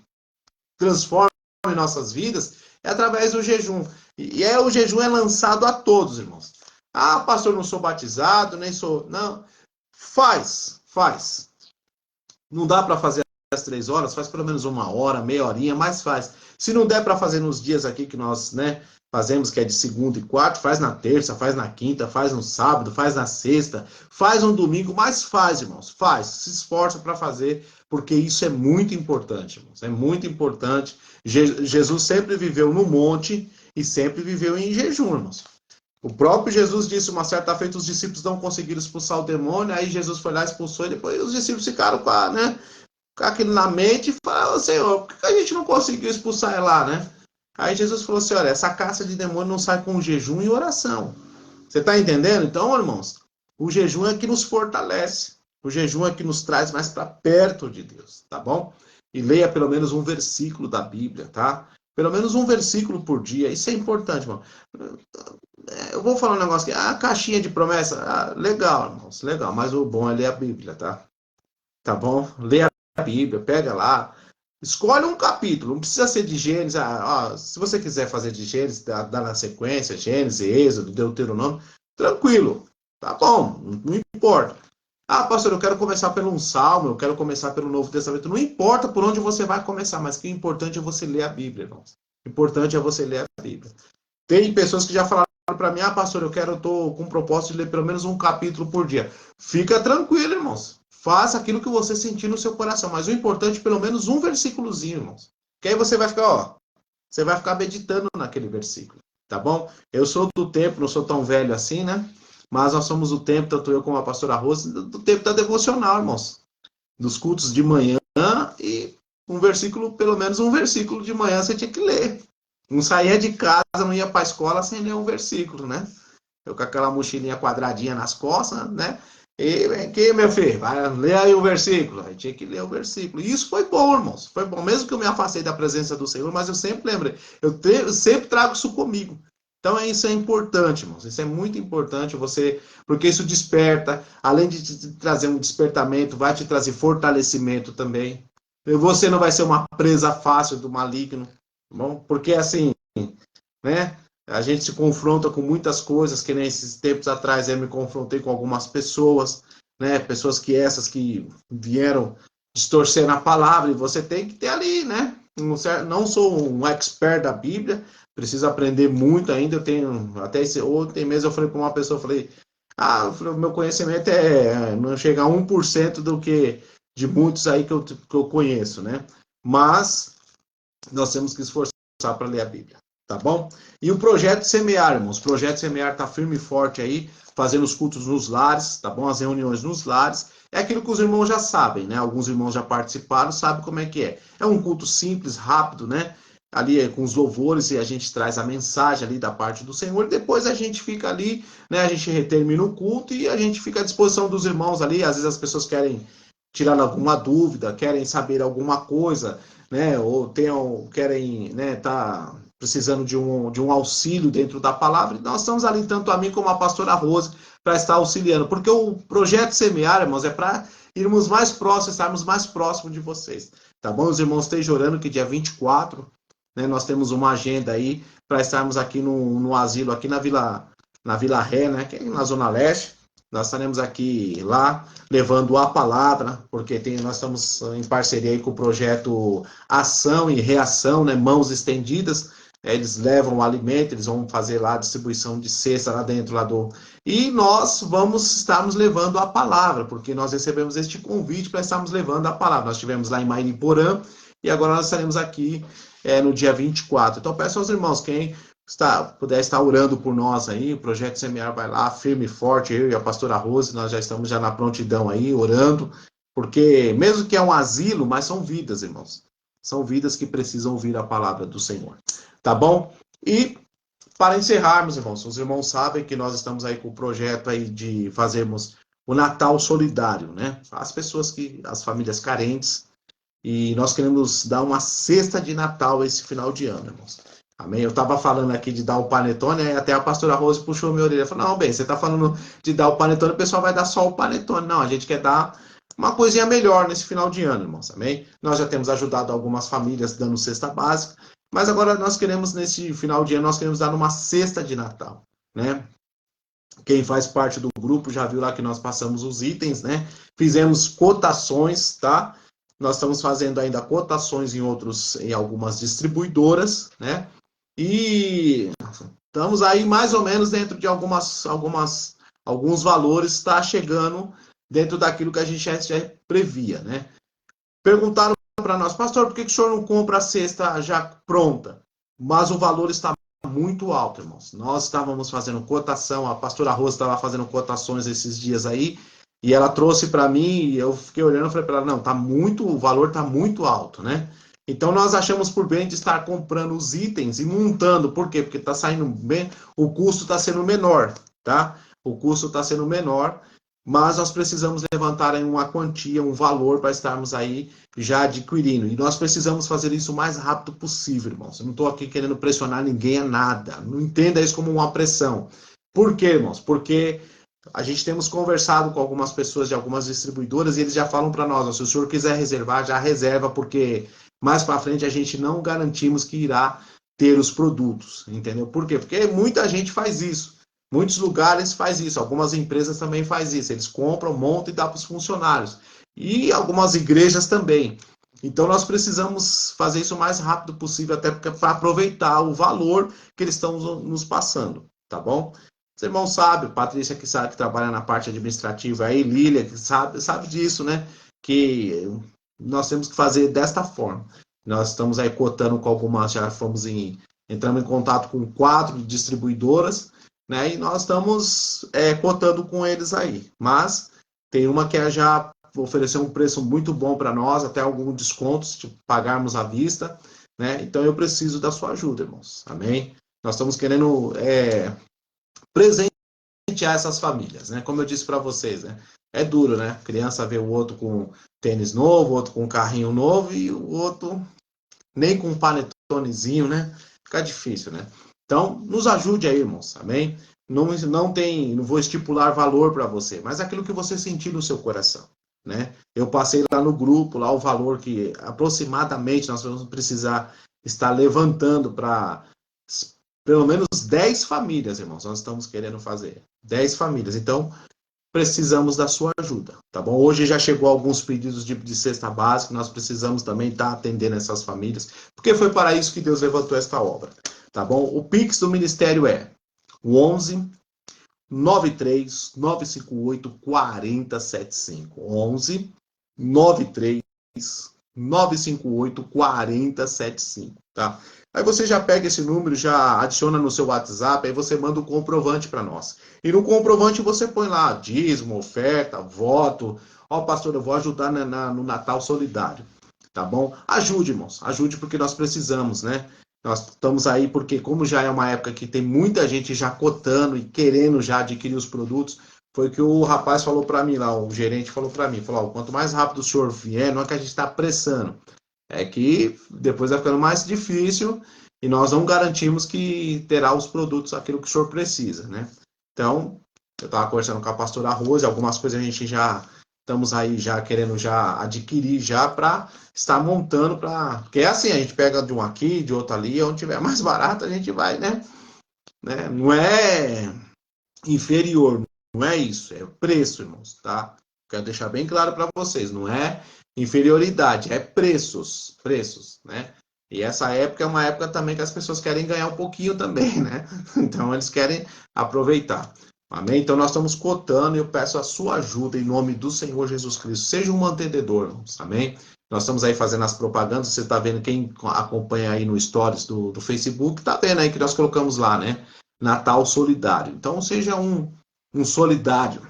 Speaker 2: transforma em nossas vidas é através do jejum. E o jejum é lançado a todos, irmãos. Ah, pastor, não sou batizado, nem sou... Não, faz. Não dá para fazer às 3 horas, faz pelo menos 1 hora, meia horinha, mas faz. Se não der para fazer nos dias aqui que nós, né, fazemos, que é de segunda e quarta, faz na terça, faz na quinta, faz no sábado, faz na sexta, faz no domingo, mas faz, irmãos, faz. Se esforça para fazer, porque isso é muito importante, irmãos, é muito importante. Jesus sempre viveu no monte e sempre viveu em jejum, irmãos. O próprio Jesus disse, uma certa feita, os discípulos não conseguiram expulsar o demônio, aí Jesus foi lá, expulsou, e depois os discípulos ficaram com aquilo na mente e falaram, Senhor, por que a gente não conseguiu expulsar ele lá, né? Aí Jesus falou assim, olha, essa caça de demônio não sai com jejum e oração. Você está entendendo? Então, irmãos, o jejum é que nos fortalece, o jejum é que nos traz mais para perto de Deus, tá bom? E leia pelo menos um versículo da Bíblia, tá? Pelo menos um versículo por dia, isso é importante, irmão. Eu vou falar um negócio aqui, a caixinha de promessa, legal, irmãos, legal, mas o bom é ler a Bíblia, tá? Tá bom? Lê a Bíblia, pega lá, escolhe um capítulo, não precisa ser de Gênesis, se você quiser fazer de Gênesis, dá na sequência, Gênesis, Êxodo, Deuteronômio, tranquilo, tá bom, não importa. Ah, pastor, eu quero começar pelo um salmo, eu quero começar pelo Novo Testamento, não importa por onde você vai começar, mas o que é importante é você ler a Bíblia, irmãos. O importante é você ler a Bíblia. Tem pessoas que já falaram para mim, pastor, eu tô com o propósito de ler pelo menos um capítulo por dia. Fica tranquilo, irmãos. Faça aquilo que você sentir no seu coração. Mas o importante é pelo menos um versículozinho, irmãos. Que aí você vai ficar, você vai ficar meditando naquele versículo. Tá bom? Eu sou do tempo, não sou tão velho assim, né? Mas nós somos do tempo, tanto eu como a pastora Rose, do tempo da devocional, irmãos. Dos cultos de manhã e pelo menos um versículo de manhã você tinha que ler. Não saía de casa, não ia para a escola sem ler um versículo, né? Eu com aquela mochilinha quadradinha nas costas, né? E vem aqui, meu filho, vai ler aí o versículo. Aí tinha que ler o versículo. E isso foi bom, irmãos. Foi bom. Mesmo que eu me afastei da presença do Senhor, mas eu sempre lembrei. Eu sempre trago isso comigo. Então, isso é importante, irmãos. Isso é muito importante, porque isso desperta, além de te trazer um despertamento, vai te trazer fortalecimento também. Você não vai ser uma presa fácil do maligno, tá bom? Porque assim, né? A gente se confronta com muitas coisas, que nem esses tempos atrás eu me confrontei com algumas pessoas, né? Pessoas que essas que vieram distorcer a palavra, e você tem que ter ali, né? Não sou um expert da Bíblia, preciso aprender muito ainda. Eu tenho, até ontem mesmo eu falei para uma pessoa, eu falei, o meu conhecimento não chega a 1% do que de muitos aí que eu conheço, né? Mas nós temos que esforçar para ler a Bíblia, tá bom? E o Projeto Semear, irmãos, o Projeto Semear tá firme e forte aí, fazendo os cultos nos lares, tá bom? As reuniões nos lares. É aquilo que os irmãos já sabem, né? Alguns irmãos já participaram, sabem como é que é. É um culto simples, rápido, né? Ali com os louvores, e a gente traz a mensagem ali da parte do Senhor, e depois a gente fica ali, né? A gente termina o culto e a gente fica à disposição dos irmãos ali. Às vezes as pessoas querem tirar alguma dúvida, querem saber alguma coisa, né? Ou querem, né, tá precisando de um auxílio dentro da palavra. E nós estamos ali, tanto a mim como a pastora Rose, para estar auxiliando. Porque o projeto Semear, irmãos, é para irmos mais próximos, estarmos mais próximos de vocês. Tá bom? Os irmãos estejam orando que dia 24, né, nós temos uma agenda aí para estarmos aqui no asilo, aqui na Vila Ré, né, que é na Zona Leste. Nós estaremos aqui lá levando a palavra, porque nós estamos em parceria aí com o projeto Ação e Reação, né, Mãos Estendidas. Eles levam o alimento, eles vão fazer lá a distribuição de cesta lá dentro lá do. E nós estarmos levando a palavra, porque nós recebemos este convite para estarmos levando a palavra. Nós estivemos lá em Mairiporã e agora nós estaremos aqui no dia 24. Então peço aos irmãos, quem puder estar orando por nós aí, o Projeto Semear vai lá, firme e forte, eu e a pastora Rose, nós já estamos já na prontidão aí, orando, porque mesmo que é um asilo, mas são vidas, irmãos. São vidas que precisam ouvir a palavra do Senhor. Tá bom? E para encerrarmos, irmãos, os irmãos sabem que nós estamos aí com o projeto aí de fazermos o Natal solidário, né? As famílias carentes, e nós queremos dar uma cesta de Natal esse final de ano, irmãos. Amém? Eu estava falando aqui de dar o panetone, aí até a pastora Rose puxou minha orelha e falou, não, bem, você está falando de dar o panetone, o pessoal vai dar só o panetone. Não, a gente quer dar uma coisinha melhor nesse final de ano, irmãos. Amém? Nós já temos ajudado algumas famílias dando cesta básica, mas agora nós queremos, nesse final de ano, nós queremos dar uma cesta de Natal, né? Quem faz parte do grupo já viu lá que nós passamos os itens, né? Fizemos cotações, tá? Nós estamos fazendo ainda cotações em algumas distribuidoras, né? E estamos aí mais ou menos dentro de alguns valores, está chegando dentro daquilo que a gente já previa, né? Perguntaram para nós, pastor, por que o senhor não compra a cesta já pronta? Mas o valor está muito alto, irmãos. Nós estávamos fazendo cotação, a pastora Rosa estava fazendo cotações esses dias aí, e ela trouxe para mim, e eu fiquei olhando e falei para ela, não, o valor está muito alto, né? Então nós achamos por bem de estar comprando os itens e montando. Por quê? Porque está saindo bem, o custo está sendo menor, tá? O custo está sendo menor, mas nós precisamos levantar aí uma quantia, um valor para estarmos aí já adquirindo. E nós precisamos fazer isso o mais rápido possível, irmãos. Eu não estou aqui querendo pressionar ninguém a nada. Não entenda isso como uma pressão. Por quê, irmãos? Porque a gente temos conversado com algumas pessoas de algumas distribuidoras e eles já falam para nós, se o senhor quiser reservar, já reserva, porque mais para frente a gente não garantimos que irá ter os produtos, entendeu? Por quê? Porque muita gente faz isso. Muitos lugares faz isso, algumas empresas também faz isso. Eles compram, montam e dão para os funcionários. E algumas igrejas também. Então nós precisamos fazer isso o mais rápido possível, até para aproveitar o valor que eles estão nos passando, tá bom? Os irmãos sabem, Patrícia que sabe que trabalha na parte administrativa aí, Lília que sabe disso, né? Que nós temos que fazer desta forma. Nós estamos aí cotando com algumas, entramos em contato com 4 distribuidoras, né? E nós estamos cotando com eles aí. Mas tem uma que já ofereceu um preço muito bom para nós, até algum desconto, se pagarmos à vista, né? Então eu preciso da sua ajuda, irmãos. Amém? Nós estamos querendo presentear essas famílias, né? Como eu disse para vocês, né? É duro, né? Criança vê o outro com tênis novo, o outro com carrinho novo e o outro nem com um panetonezinho, né? Fica difícil, né? Então, nos ajude aí, irmãos, amém? Não vou estipular valor para você, mas aquilo que você sentir no seu coração. né? Eu passei lá no grupo, lá o valor que aproximadamente nós vamos precisar estar levantando para pelo menos 10 famílias, irmãos. Nós estamos querendo fazer 10 famílias. Então, precisamos da sua ajuda, tá bom? Hoje já chegou alguns pedidos de cesta básica, nós precisamos também estar atendendo essas famílias, porque foi para isso que Deus levantou esta obra, tá bom? O Pix do ministério é o 11 93 958 4075. 11 93 958 4075, tá? Aí você já pega esse número, já adiciona no seu WhatsApp, aí você manda o comprovante para nós. E no comprovante você põe lá dízimo, oferta, voto. Ó, pastor, eu vou ajudar no Natal Solidário, tá bom? Ajude, irmãos, ajude porque nós precisamos, né? Nós estamos aí porque, como já é uma época que tem muita gente já cotando e querendo já adquirir os produtos, foi o que o rapaz falou para mim lá, o gerente falou para mim, falou, ó, quanto mais rápido o senhor vier, não é que a gente está pressando, é que depois vai ficando mais difícil e nós não garantimos que terá os produtos, aquilo que o senhor precisa, né? Então, eu estava conversando com a pastora Rose, algumas coisas a gente já estamos aí já querendo já adquirir já para estar montando para, porque é assim, a gente pega de um aqui, de outro ali, onde tiver mais barato a gente vai, né? Não é inferior, não é isso, é preço, irmãos, tá? Quero deixar bem claro para vocês, não é inferioridade, é preços, né? E essa época é uma época também que as pessoas querem ganhar um pouquinho também, né? Então eles querem aproveitar. Amém? Então nós estamos cotando e eu peço a sua ajuda em nome do Senhor Jesus Cristo. Seja um mantenedor, irmãos. Amém? Nós estamos aí fazendo as propagandas, você está vendo, quem acompanha aí no Stories do Facebook, está vendo aí que nós colocamos lá, né? Natal Solidário. Então seja um solidário,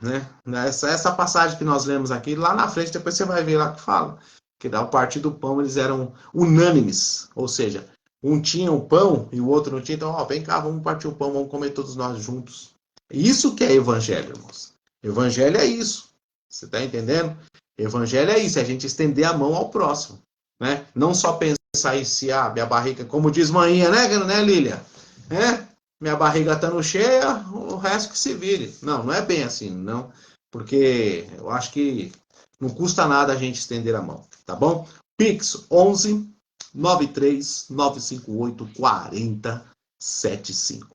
Speaker 2: né? Essa passagem que nós lemos aqui, lá na frente, depois você vai ver lá que fala que da parte do pão eles eram unânimes, ou seja, um tinha o pão e o outro não tinha, então, ó, vem cá, vamos partir o pão, vamos comer todos nós juntos. Isso que é evangelho, irmãos. Evangelho é isso. Você está entendendo? Evangelho é isso, é a gente estender a mão ao próximo, né? Não só pensar em si, ah, minha barriga, como diz manhinha, né, Lília? Minha barriga estando cheia, o resto que se vire. Não, não é bem assim, não. Porque eu acho que não custa nada a gente estender a mão, tá bom? Pix 11 93 958 4075.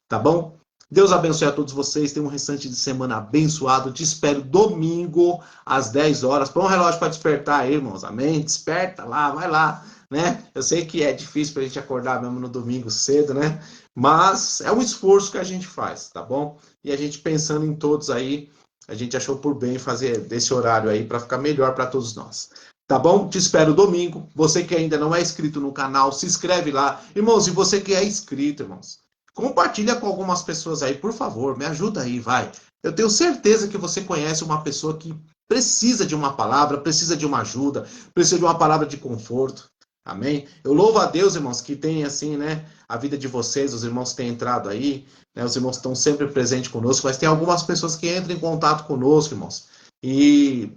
Speaker 2: Tá bom? Deus abençoe a todos vocês. Tenham um restante de semana abençoado. Te espero domingo às 10 horas. Põe um relógio para despertar aí, irmãos. Amém? Desperta lá, vai lá, né? Eu sei que é difícil para a gente acordar mesmo no domingo cedo, né? Mas é um esforço que a gente faz, tá bom? E a gente pensando em todos aí, a gente achou por bem fazer desse horário aí para ficar melhor para todos nós. Tá bom? Te espero domingo. Você que ainda não é inscrito no canal, se inscreve lá. Irmãos, e você que é inscrito, irmãos, compartilha com algumas pessoas aí, por favor. Me ajuda aí, vai. Eu tenho certeza que você conhece uma pessoa que precisa de uma palavra, precisa de uma ajuda, precisa de uma palavra de conforto. Amém? Eu louvo a Deus, irmãos, que tem assim, né, a vida de vocês, os irmãos têm entrado aí, né, os irmãos estão sempre presentes conosco, mas tem algumas pessoas que entram em contato conosco, irmãos, e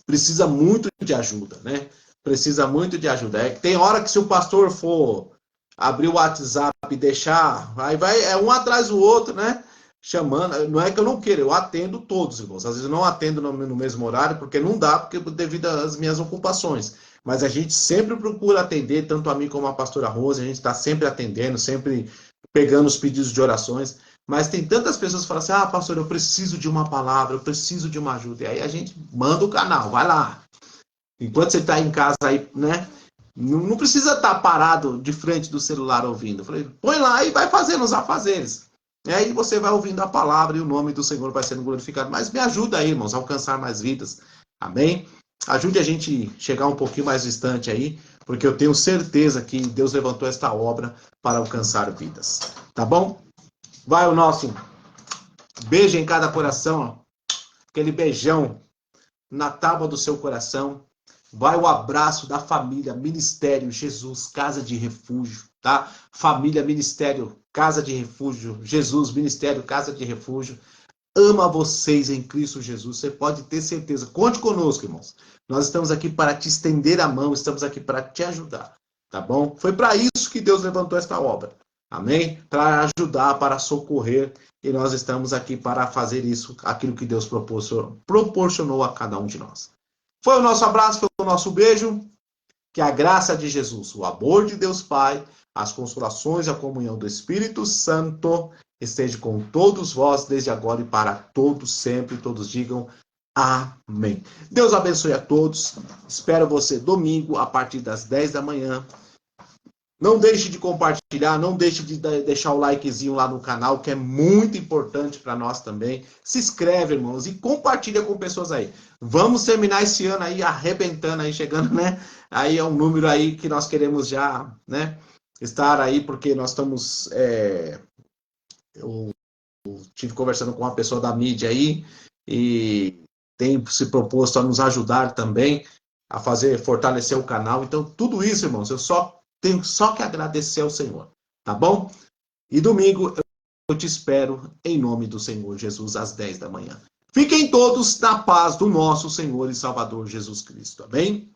Speaker 2: precisa muito de ajuda, né? Precisa muito de ajuda. É que tem hora que se o pastor for abrir o WhatsApp e deixar, aí vai, é um atrás do outro, né? Chamando, não é que eu não queira, eu atendo todos, irmãos. Às vezes eu não atendo no mesmo horário, porque não dá, porque devido às minhas ocupações. Mas a gente sempre procura atender, tanto a mim como a pastora Rose, a gente está sempre atendendo, sempre pegando os pedidos de orações. Mas tem tantas pessoas que falam assim, ah, pastor, eu preciso de uma palavra, eu preciso de uma ajuda. E aí a gente manda o canal, vai lá. Enquanto você está em casa aí, né? Não precisa estar parado de frente do celular ouvindo. Eu falei, põe lá e vai fazendo os afazeres. E aí você vai ouvindo a palavra e o nome do Senhor vai sendo glorificado. Mas me ajuda aí, irmãos, a alcançar mais vidas. Amém? Ajude a gente a chegar um pouquinho mais distante aí, porque eu tenho certeza que Deus levantou esta obra para alcançar vidas. Tá bom? Vai o nosso beijo em cada coração, ó. Aquele beijão na tábua do seu coração. Vai o abraço da família, Ministério Jesus, Casa de Refúgio, tá? Família, Ministério, Casa de Refúgio, Jesus, Ministério, Casa de Refúgio. Ama vocês em Cristo Jesus, você pode ter certeza. Conte conosco, irmãos. Nós estamos aqui para te estender a mão, estamos aqui para te ajudar, tá bom? Foi para isso que Deus levantou esta obra. Amém? Para ajudar, para socorrer. E nós estamos aqui para fazer isso, aquilo que Deus proporcionou a cada um de nós. Foi o nosso abraço, foi o nosso beijo. Que a graça de Jesus, o amor de Deus Pai, as consolações e a comunhão do Espírito Santo esteja com todos vós, desde agora e para todos sempre. Todos digam amém. Deus abençoe a todos. Espero você domingo, a partir das 10 da manhã. Não deixe de compartilhar, não deixe de deixar o likezinho lá no canal, que é muito importante para nós também. Se inscreve, irmãos, e compartilha com pessoas aí. Vamos terminar esse ano aí arrebentando, aí chegando, né? Aí é um número aí que nós queremos já, né? Estar aí, porque nós estamos... Eu estive conversando com uma pessoa da mídia aí, e tem se proposto a nos ajudar também, a fortalecer o canal. Então, tudo isso, irmãos, tenho só que agradecer ao Senhor, tá bom? E domingo eu te espero em nome do Senhor Jesus às 10 da manhã. Fiquem todos na paz do nosso Senhor e Salvador Jesus Cristo, amém?